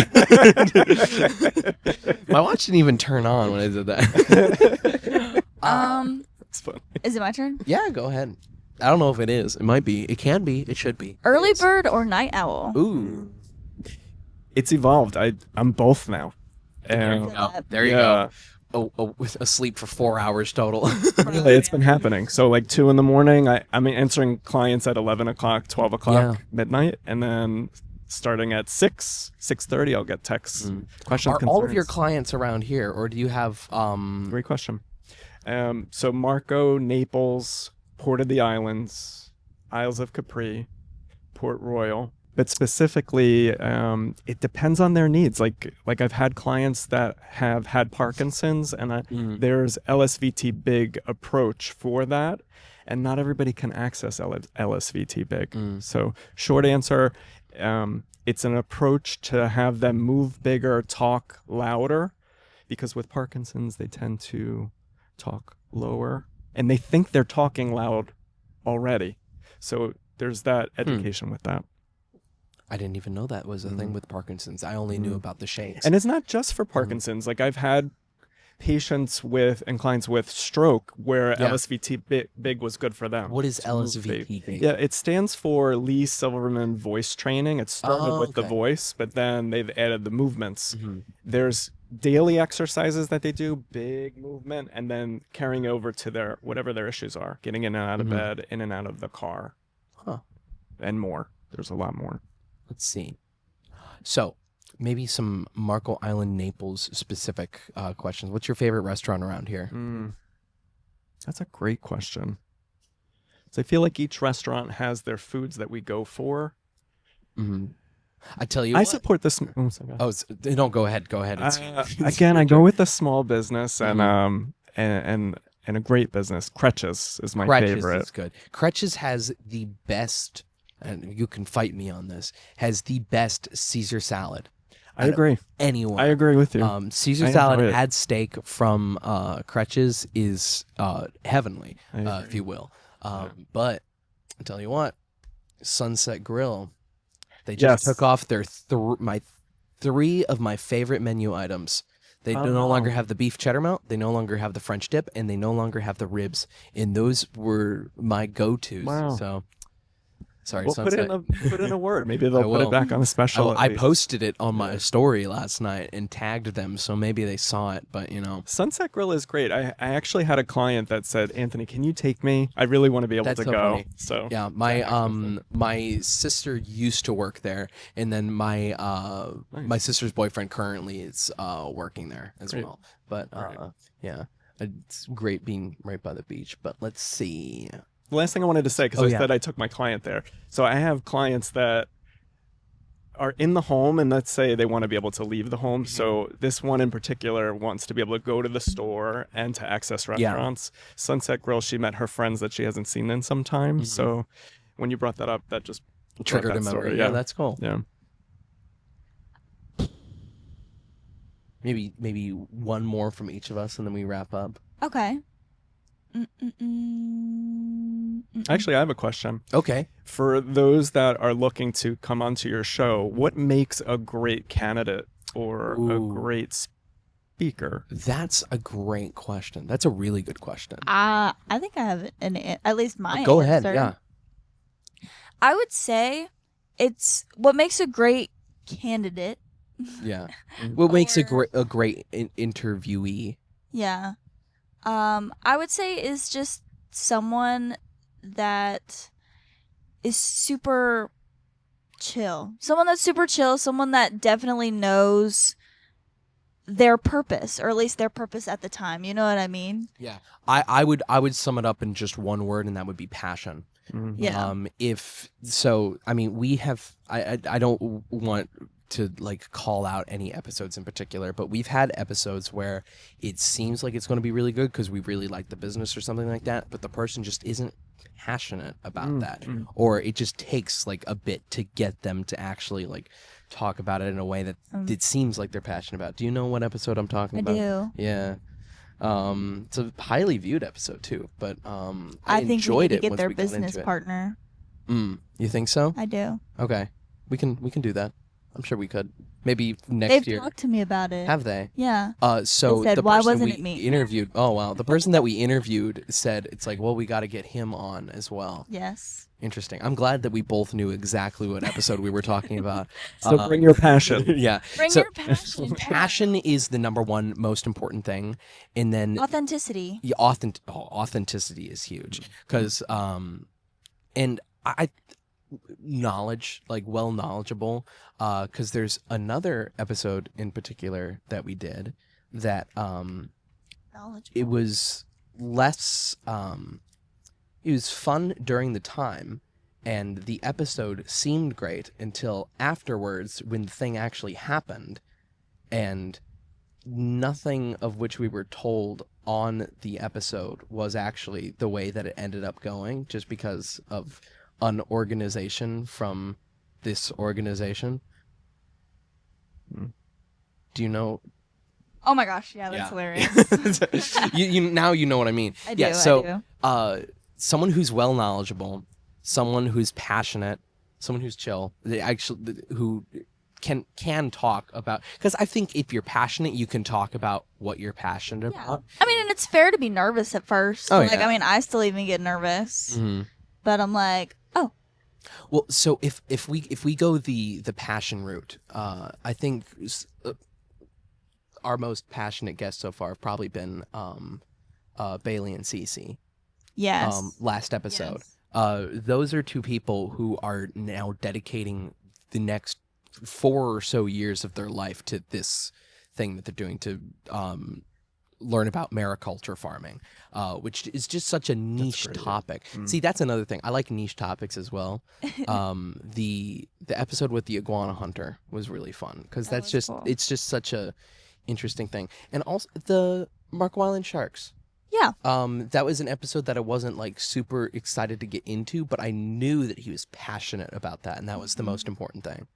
My watch didn't even turn on when I did that. It's fun. Is it my turn? Yeah, go ahead. I don't know if it is. It might be. It can be. It should be. Early It is. bird or night owl? Ooh. It's evolved. I'm both now. And There you yeah. go. Asleep for 4 hours total. Really, it's been happening. So like 2 a.m, I'm answering clients at 11 o'clock, 12 o'clock, Yeah. midnight, and then starting at 6:30, I'll get texts, questions, Are concerns. all of your clients around here, or do you have? Great question. So Marco, Naples, Port of the Islands, Isles of Capri, Port Royal. But specifically, it depends on their needs. Like I've had clients that have had Parkinson's, and there's LSVT big approach for that, and not everybody can access LSVT big. So short answer, it's an approach to have them move bigger, talk louder, because with Parkinson's they tend to talk lower, and they think they're talking loud already. So there's that education with that. I didn't even know that was a thing with Parkinson's. I only knew about the shakes. And it's not just for Parkinson's. Like I've had patients with and clients with stroke where Yeah. LSVT big was good for them. What is to move LSVT? big. Yeah, it stands for Lee Silverman Voice Training. It started with the okay. voice, but then they've added the movements. There's daily exercises that they do, big movement, and then carrying over to their whatever their issues are, getting in and out of bed, in and out of the car, and more. There's a lot more. Let's see. So, maybe some Marco Island, Naples specific questions. What's your favorite restaurant around here? That's a great question. So I feel like each restaurant has their foods that we go for. I tell you I what. support this. Oh, no, go ahead. Go ahead. Again, I go with a small business and a great business. Kretsch's is my Kretsch's favorite. is good. Kretsch's has the best, and you can fight me on this, has the best Caesar salad. I agree. Anyone. I agree with you. Caesar I salad enjoy it. add steak from Kretsch's is heavenly, if you will. But I tell you what, Sunset Grill. They just took off their three of my favorite menu items. They no longer have the beef cheddar melt, they no longer have the French dip, and they no longer have the ribs. And those were my go-tos. Wow. So, sorry, Sunset. Put in a word. Maybe they'll put it back on the special. I posted it on my story last night and tagged them, so maybe they saw it, but Sunset Grill is great. I actually had a client that said, Anthony, can you take me? I really want to be able to go. Funny. So yeah, my sister used to work there, and then my sister's boyfriend currently is working there as well. But yeah, it's great being right by the beach. But let's see. The last thing I wanted to say, because I said I took my client there. So I have clients that are in the home, and let's say they want to be able to leave the home. So this one in particular wants to be able to go to the store and to access restaurants. Yeah. Sunset Grill, she met her friends that she hasn't seen in some time. So when you brought that up, that just triggered a memory. Yeah, that's cool. Yeah. Maybe one more from each of us, and then we wrap up. Okay. Actually, I have a question. Okay. For those that are looking to come onto your show, what makes a great candidate or a great speaker? That's a great question. That's a really good question. I think I have at least my Go answer. ahead, yeah. I would say it's what makes a great candidate. Yeah. What makes a great interviewee? Yeah. I would say is just someone that is super chill. Someone that's super chill, someone that definitely knows their purpose, or at least their purpose at the time. You know what I mean? Yeah. I would sum it up in just one word, and that would be passion. Yeah. We have I don't want to call out any episodes in particular, but we've had episodes where it seems like it's going to be really good because we really like the business or something like that, but the person just isn't passionate about that, or it just takes a bit to get them to actually talk about it in a way that it seems like they're passionate about. Do you know what episode I'm talking about? I do. Yeah. It's a highly viewed episode too, but I think enjoyed we need it to get once their we got business into it. partner. You think so? I do. Okay, we can do that. I'm sure we could. Maybe next year. They've talked to me about it. Have they? Yeah. So they said, the why person wasn't we it me? interviewed. Oh wow, the person that we interviewed said it's we got to get him on as well. Yes. Interesting. I'm glad that we both knew exactly what episode we were talking about. So bring your passion. Yeah. Bring your passion. Passion is the number one most important thing, and then authenticity. Yeah, authenticity is huge because and I knowledge, well knowledgeable, because there's another episode in particular that we did that it was less it was fun during the time, and the episode seemed great until afterwards when the thing actually happened, and nothing of which we were told on the episode was actually the way that it ended up going, just because of unorganization from this organization. Do you know? Oh my gosh, yeah, that's hilarious. you now you know what I mean. I do. Someone who's well knowledgeable, someone who's passionate, someone who's chill, who can talk about, because I think if you're passionate, you can talk about what you're passionate about. I mean, and it's fair to be nervous at first. I still even get nervous, but I'm like, oh. Well, so if we go the passion route, I think our most passionate guests so far have probably been Bailey and Cece. Yes. Last episode. Yes. Those are two people who are now dedicating the next 4 or so years of their life to this thing that they're doing to learn about mariculture farming, which is just such a niche topic. See, that's another thing. I like niche topics as well. The episode with the iguana hunter was really fun because that's just cool. It's just such a interesting thing. And also the Mark Weiland sharks. Yeah. That was an episode that I wasn't super excited to get into, but I knew that he was passionate about that, and that was the most important thing.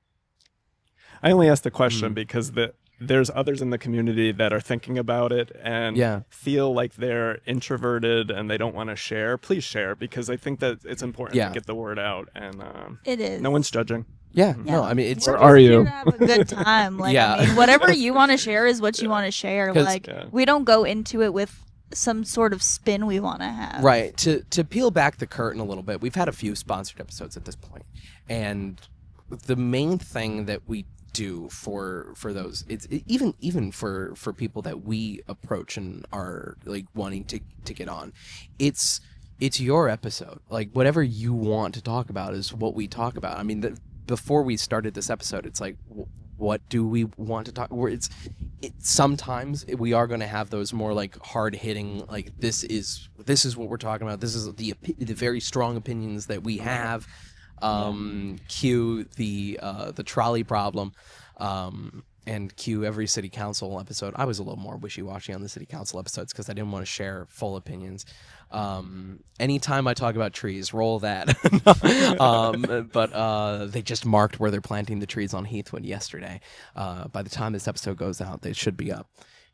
I only asked the question because there's others in the community that are thinking about it and feel like they're introverted and they don't want to share, please share, because I think that it's important to get the word out. And it is. No one's judging. Yeah, no, I mean, it's... We're Or are you? here to have a good time. Like, I mean, whatever you want to share is what you want to share. Like, we don't go into it with some sort of spin we want to have. Right. To peel back the curtain a little bit, we've had a few sponsored episodes at this point, and the main thing that we do for those, it's even for people that we approach and are like wanting to get on, it's your episode. Like, whatever you want to talk about is what we talk about. I mean, before we started this episode, it's like, what do we want to talk? Sometimes we are going to have those more like hard hitting, like this is what we're talking about. This is the very strong opinions that we have. Cue the trolley problem, and cue every city council episode. I was a little more wishy-washy on the city council episodes because I didn't want to share full opinions. Anytime I talk about trees, roll that. But they just marked where they're planting the trees on Heathwood yesterday. By the time this episode goes out, they should be up.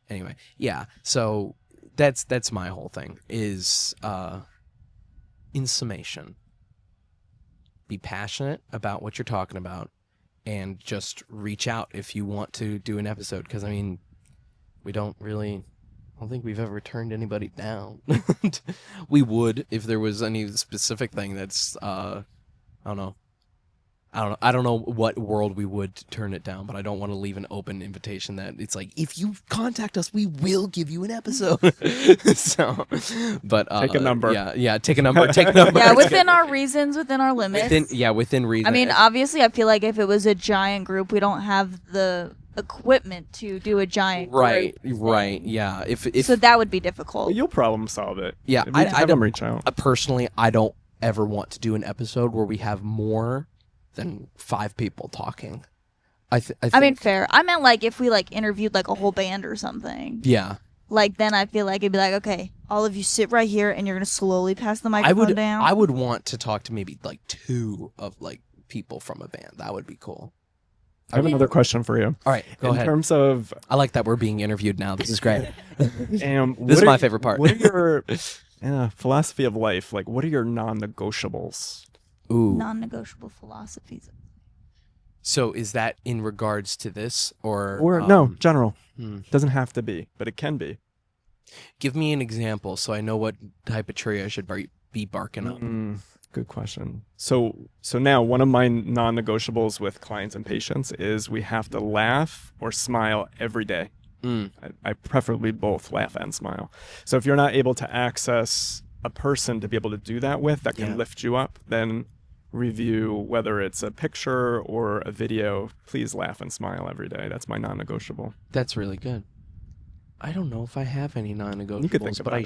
Anyway, yeah. So that's my whole thing is, in summation, be passionate about what you're talking about and just reach out if you want to do an episode. Because, I mean, I don't think we've ever turned anybody down. We would if there was any specific thing that's, I don't know what world we would turn it down, but I don't want to leave an open invitation that it's like, if you contact us, we will give you an episode. So, but take a number. Yeah, take a number. Take a number. Yeah, within our reasons, within our limits. Within reason. I mean, obviously, I feel like if it was a giant group, we don't have the equipment to do a giant right group yeah, if so that would be difficult. Well, you'll problem solve it. Yeah, I don't reach out. Personally, I don't ever want to do an episode where we have more than 5 people talking. I mean, fair. I meant like if we like interviewed like a whole band or something. Yeah. Like, then I feel like it'd be like, okay, all of you sit right here and you're going to slowly pass the microphone down. I would want to talk to maybe like 2 of like people from a band. That would be cool. I have another question for you. All right, go ahead. In terms of... I like that we're being interviewed now. This is great. This is my favorite part. What are your philosophy of life? Like, what are your non-negotiables? Ooh. Non-negotiable philosophies. So is that in regards to this or no, general? Doesn't have to be, but it can be. Give me an example so I know what type of tree I should be barking up. Good question. So now one of my non-negotiables with clients and patients is we have to laugh or smile every day. I preferably both laugh and smile. So if you're not able to access a person to be able to do that with that can lift you up, then review whether it's a picture or a video. Please laugh and smile every day. That's my non-negotiable. That's really good. I don't know if I have any non-negotiables, you could think about but it.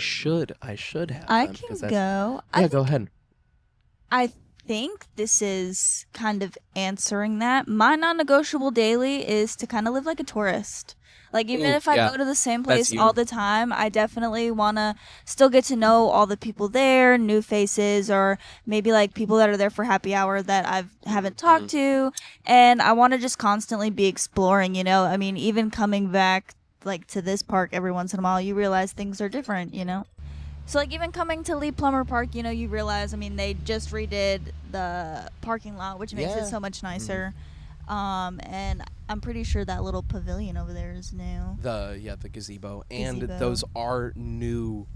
I should have. I can go. Yeah, go ahead. I think this is kind of answering that. My non-negotiable daily is to kind of live like a tourist. Like, even if I go to the same place all the time, I definitely want to still get to know all the people there, new faces, or maybe like people that are there for happy hour that I haven't talked to. And I want to just constantly be exploring, you know? I mean, even coming back like to this park every once in a while, you realize things are different, you know? So, like, even coming to Lee Plummer Park, you know, you realize, I mean, they just redid the parking lot, which makes it so much nicer. And I'm pretty sure that little pavilion over there is new. The gazebo. And those are new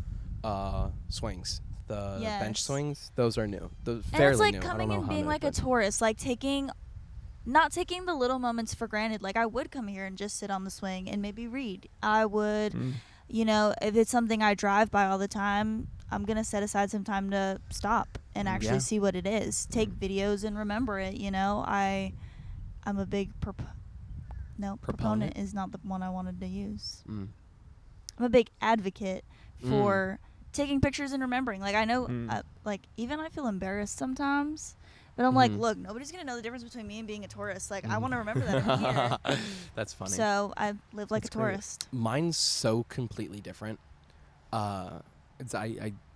swings. The bench swings, those are new. Those fairly new. And it's like coming and being like a tourist, like not taking the little moments for granted. Like, I would come here and just sit on the swing and maybe read. I would... You know, if it's something I drive by all the time, I'm going to set aside some time to stop and actually see what it is. Take videos and remember it, you know. I'm a big proponent is not the one I wanted to use. I'm a big advocate for taking pictures and remembering. Like, I know, like, even I feel embarrassed sometimes. But I'm like, look, nobody's going to know the difference between me and being a tourist. Like, I want to remember that I'm here. That's funny. So I live like a tourist. Mine's so completely different. I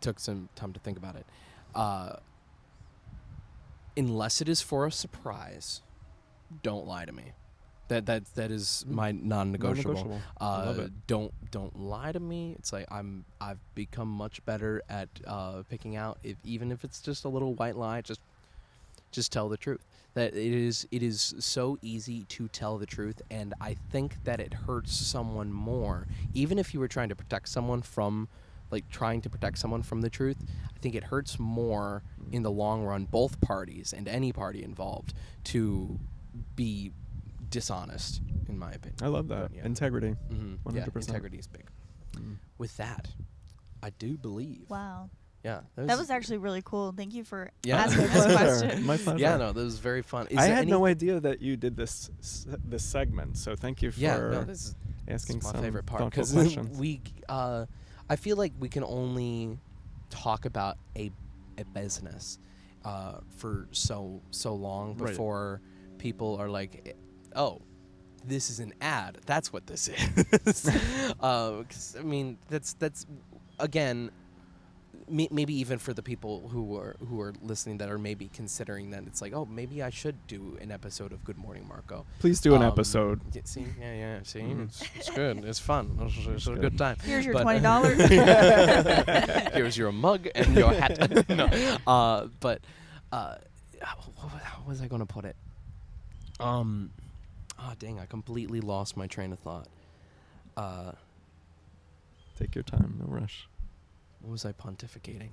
took some time to think about it. Unless it is for a surprise, don't lie to me. That is my non-negotiable. Non-negotiable. I love it. Don't lie to me. It's like I've become much better at picking out even if it's just a little white lie. Just tell the truth. That it is so easy to tell the truth, and I think that it hurts someone more, even if you were trying to protect someone from the truth. I think it hurts more in the long run, both parties and any party involved, to be dishonest, in my opinion. I love that. Yeah. Integrity. 100%. Yeah, integrity is big. With that, I do believe. Wow. Yeah, that was actually really cool. Thank you for Yeah. asking this question. My pleasure. Yeah, no, that was very fun. I had no idea that you did this segment, so thank you for this asking is my some favorite part, thoughtful because questions. I feel like we can only talk about a business for so long before people are like, oh, this is an ad. That's what this is. 'Cause, I mean, that's again. Maybe even for the people who are listening that are maybe considering that, it's like, oh, maybe I should do an episode of Good Morning Marco. Please do an episode. See, it's good. It's fun. It's a good time. Here's your But- $20. Here's your mug and your hat. No, but how was I going to put it? Oh dang! I completely lost my train of thought. Take your time. No rush. What was I pontificating?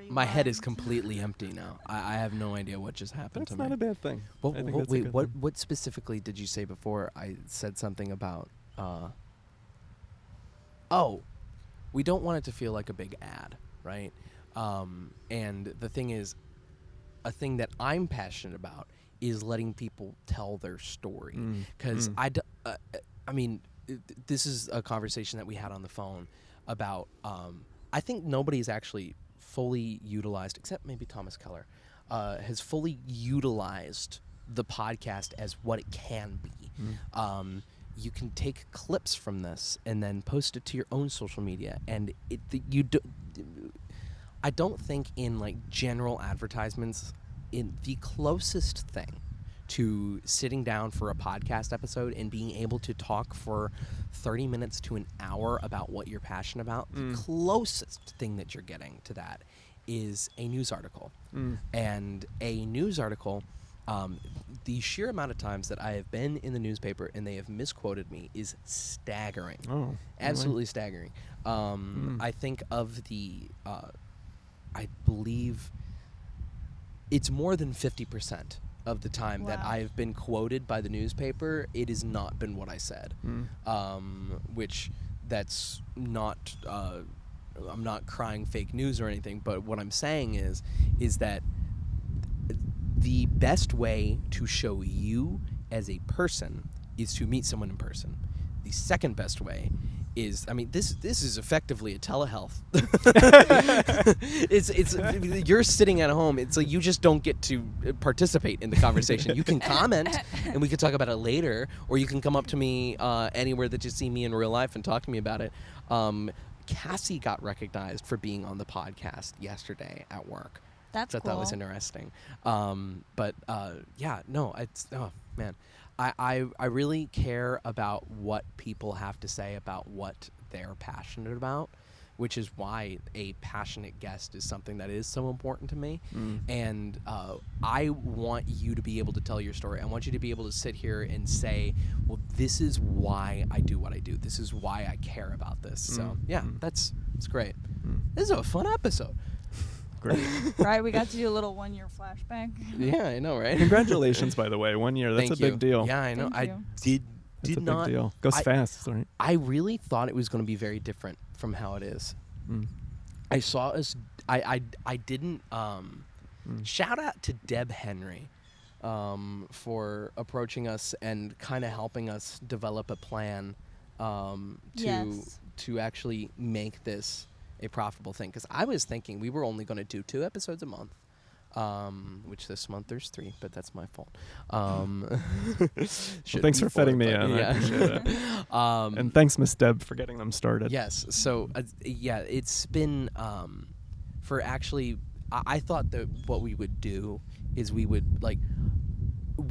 My head is completely empty now. I have no idea what just happened That's to me. not a bad thing. Well, I think that's a wait, good what thing. what specifically did you say before I said something about we don't want it to feel like a big ad, right? And the thing is, a thing that I'm passionate about is letting people tell their story, because I mean, this is a conversation that we had on the phone about I think nobody's actually fully utilized, except maybe Thomas Keller, has fully utilized the podcast as what it can be. You can take clips from this and then post it to your own social media, and I don't think in like general advertisements, in the closest thing to sitting down for a podcast episode and being able to talk for 30 minutes to an hour about what you're passionate about, the closest thing that you're getting to that is a news article. And a news article, the sheer amount of times that I have been in the newspaper and they have misquoted me is staggering. Oh, absolutely staggering. I think of I believe it's more than 50% of the time that I've been quoted by the newspaper, it has not been what I said. Which that's not, I'm not crying fake news or anything, but what I'm saying is that the best way to show you as a person is to meet someone in person. The second best way is, I mean, this is effectively a telehealth. it's you're sitting at home. It's like you just don't get to participate in the conversation. You can comment, and we can talk about it later, or you can come up to me anywhere that you see me in real life and talk to me about it. Cassie got recognized for being on the podcast yesterday at work. That's cool. That was interesting. But yeah, no, it's, oh man. I really care about what people have to say about what they're passionate about, which is why a passionate guest is something that is so important to me. And I want you to be able to tell your story. I want you to be able to sit here and say, well, this is why I do what I do. This is why I care about this. So yeah, that's great. This is a fun episode. Great. Right, we got to do a little 1 year flashback. Yeah, I know, right? Congratulations, by the way. 1 year. That's Thank a big you. deal. Yeah, I know. Thank I you. That's a did big deal. Goes fast, right? I really thought it was going to be very different from how it is. I saw us. I didn't. Shout out to Deb Henry for approaching us and kind of helping us develop a plan to actually make this a profitable thing. Because I was thinking we were only going to do 2 episodes a month. Which this month there's 3, but that's my fault. Well, thanks for fitting me in. Yeah. I appreciate it. And thanks, Miss Deb, for getting them started. Yes. So yeah, it's been for actually, I thought that what we would do is we would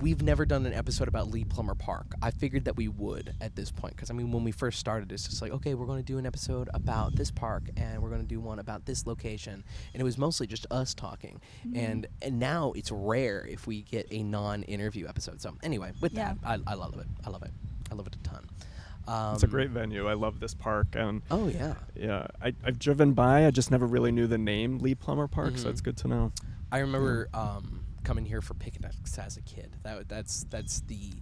we've never done an episode about Lee Plummer Park. I figured that we would at this point because, I mean, when we first started, it's just like, okay, we're going to do an episode about this park and we're going to do one about this location. And it was mostly just us talking. And now it's rare if we get a non-interview episode. So anyway, with that, I love it. I love it. I love it a ton. It's a great venue. I love this park. And oh, yeah. Yeah. I've driven by. I just never really knew the name Lee Plummer Park, so it's good to know. I remember coming here for picnics as a kid. That's the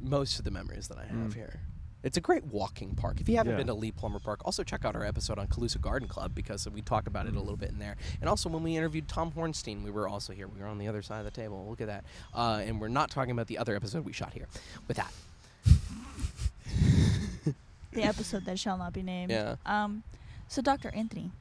most of the memories that I have here. It's a great walking park. If you haven't been to Lee Plummer Park, also check out our episode on Calusa Garden Club because we talk about it a little bit in there. And also when we interviewed Tom Hornstein, we were also here. We were on the other side of the table. Look at that. And we're not talking about the other episode we shot here. With that. The episode that shall not be named. Yeah. So Dr. Anthony,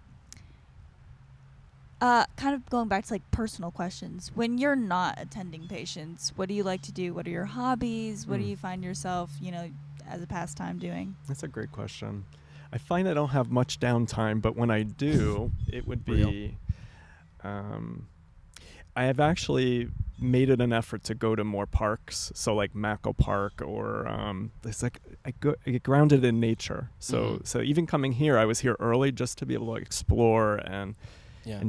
kind of going back to like personal questions. When you're not attending patients, what do you like to do? What are your hobbies? What do you find yourself, as a pastime doing? That's a great question. I find I don't have much downtime, but when I do, it would be, I have actually made it an effort to go to more parks. So like Mackle Park or it's like I get grounded in nature. So even coming here, I was here early just to be able to explore and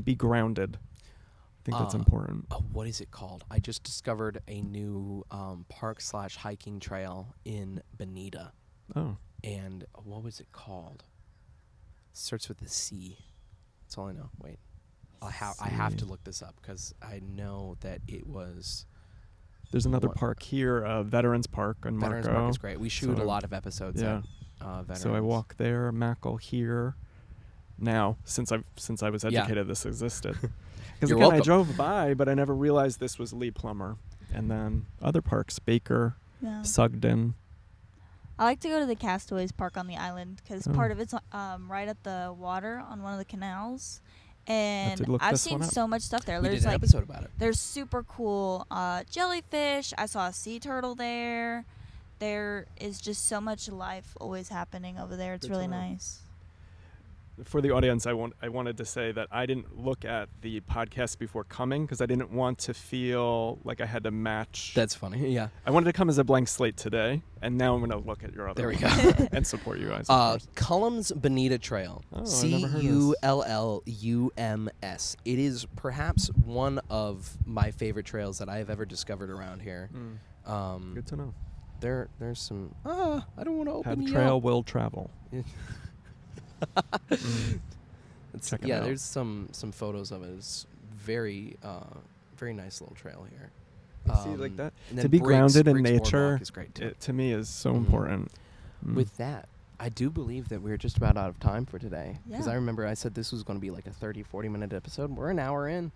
be grounded. I think that's important. What is it called? I just discovered a new park/hiking trail in Bonita. Oh. And what was it called? Starts with a C. That's all I know. Wait. I have to look this up because I know that it was... There's another park here, Veterans Park in Marco. Veterans Park is great. We shoot a lot of episodes at Veterans. So I walk there, Mackle here. Now, since I was educated, this existed. Because again, I drove by, but I never realized this was Lee Plummer. And then other parks, Baker, Sugden. I like to go to the Castaways Park on the island because part of it's right at the water on one of the canals. And I've seen so much stuff there. There's an episode about it. There's super cool jellyfish. I saw a sea turtle there. There is just so much life always happening over there. It's really nice. For the audience, I wanted to say that I didn't look at the podcast before coming because I didn't want to feel like I had to match. That's funny, yeah. I wanted to come as a blank slate today, and now I'm going to look at your other one. There we go. And support you guys. Cullum's Bonita Trail. Cullums. It is perhaps one of my favorite trails that I have ever discovered around here. Good to know. There's some... I don't want to open the trail will travel. There's some photos of it. It's very very nice little trail here. See, like that to be grounded in nature is great too. It, to me is so important. With that, I do believe that we're just about out of time for today because I remember I said this was going to be like a 30-40 minute episode. We're an hour in.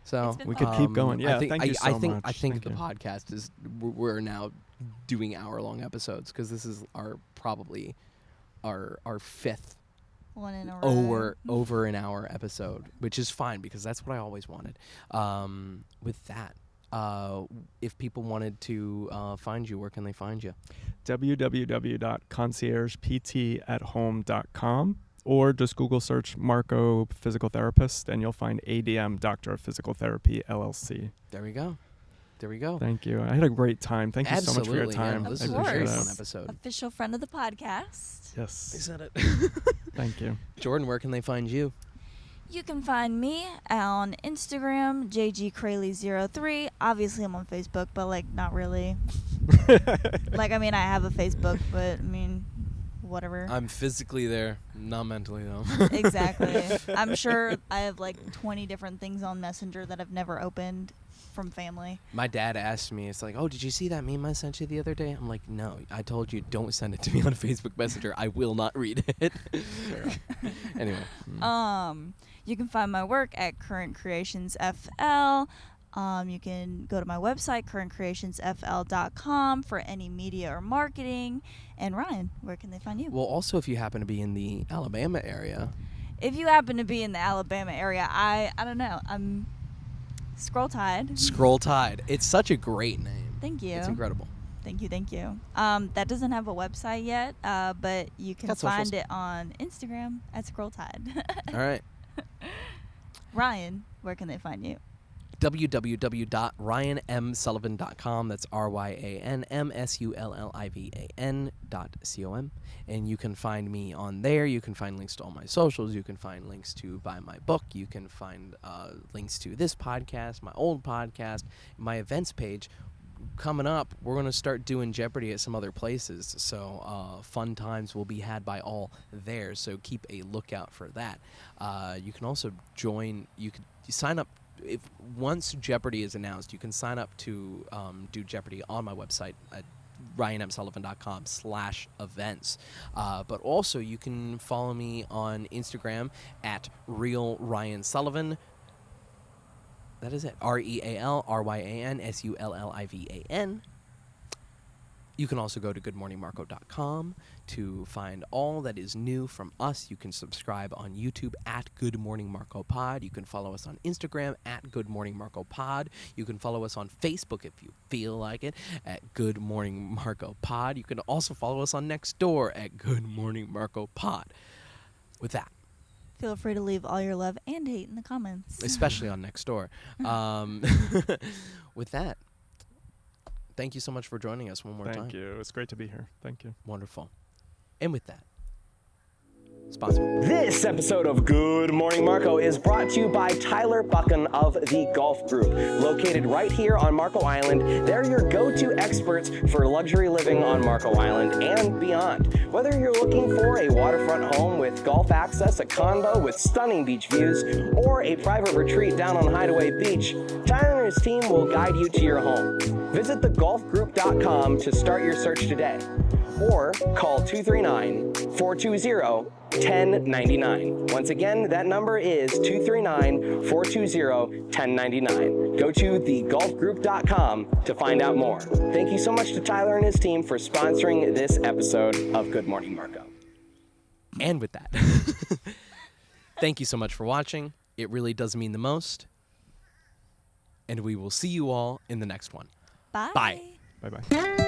So we could keep going. Yeah, thank you so much. I think the podcast is we're now doing hour-long episodes because this is probably our fifth one in a row. over an hour episode, which is fine because that's what I always wanted. With that, if people wanted to find you, where can they find you? www.conciergept@home.com or just Google search Marco Physical Therapist and you'll find ADM, Doctor of Physical Therapy, LLC. There we go. Thank you. I had a great time. Thank you so much for your time. Yeah. This is a very fun episode. Official friend of the podcast. Yes. They said it. Thank you. Jordan, where can they find you? You can find me on Instagram, JGCraley03. Obviously, I'm on Facebook, but, not really. I have a Facebook, but, whatever. I'm physically there, not mentally, though. Exactly. I'm sure I have, 20 different things on Messenger that I've never opened from family. My dad asked me, it's like, oh, did you see that meme I sent you the other day? I'm like, no, I told you don't send it to me on Facebook Messenger. I will not read it. Anyway. You can find my work at Current Creations FL. You can go to my website, currentcreationsfl.com, for any media or marketing. And Ryan, where can they find you? Well, also, if you happen to be in the Alabama area. If you happen to be in the Alabama area, I don't know. I'm Scroll Tide. It's such a great name. Thank you. It's incredible. Thank you. That doesn't have a website yet, but you can find it on Instagram at Scroll Tide. All right. Ryan, where can they find you? www.ryanmsullivan.com. That's RyanMsullivan.com. And you can find me on there. You can find links to all my socials. You can find links to buy my book. You can find links to this podcast, my old podcast, my events page. Coming up, we're going to start doing Jeopardy at some other places. So fun times will be had by all there. So keep a lookout for that. You can also join. You sign up. If once Jeopardy is announced, you can sign up to do Jeopardy on my website at ryanmsullivan.com/events. But also you can follow me on Instagram at @RealRyanSullivan. That is it. RealRyanSullivan. You can also go to goodmorningmarco.com to find all that is new from us. You can subscribe on YouTube at Good Morning Marco Pod. You can follow us on Instagram at Good Morning Marco Pod. You can follow us on Facebook if you feel like it at Good Morning Marco Pod. You can also follow us on Nextdoor at Good Morning Marco Pod. With that, Feel free to leave all your love and hate in the comments. especially on Nextdoor. With that, thank you so much for joining us one more time. Thank you. It was great to be here. Thank you. Wonderful. And with that, sponsor. This episode of Good Morning Marco is brought to you by Tyler Buchan of the Golf Group. Located right here on Marco Island, they're your go-to experts for luxury living on Marco Island and beyond. Whether you're looking for a waterfront home with golf access, a condo with stunning beach views, or a private retreat down on Hideaway Beach, Tyler and his team will guide you to your home. Visit thegolfgroup.com to start your search today, or call 239-420-1099. Once again, that number is 239-420-1099. Go to thegolfgroup.com to find out more. Thank you so much to Tyler and his team for sponsoring this episode of Good Morning Marco. And with that, thank you so much for watching. It really does mean the most. And we will see you all in the next one. Bye. Bye. Bye-bye.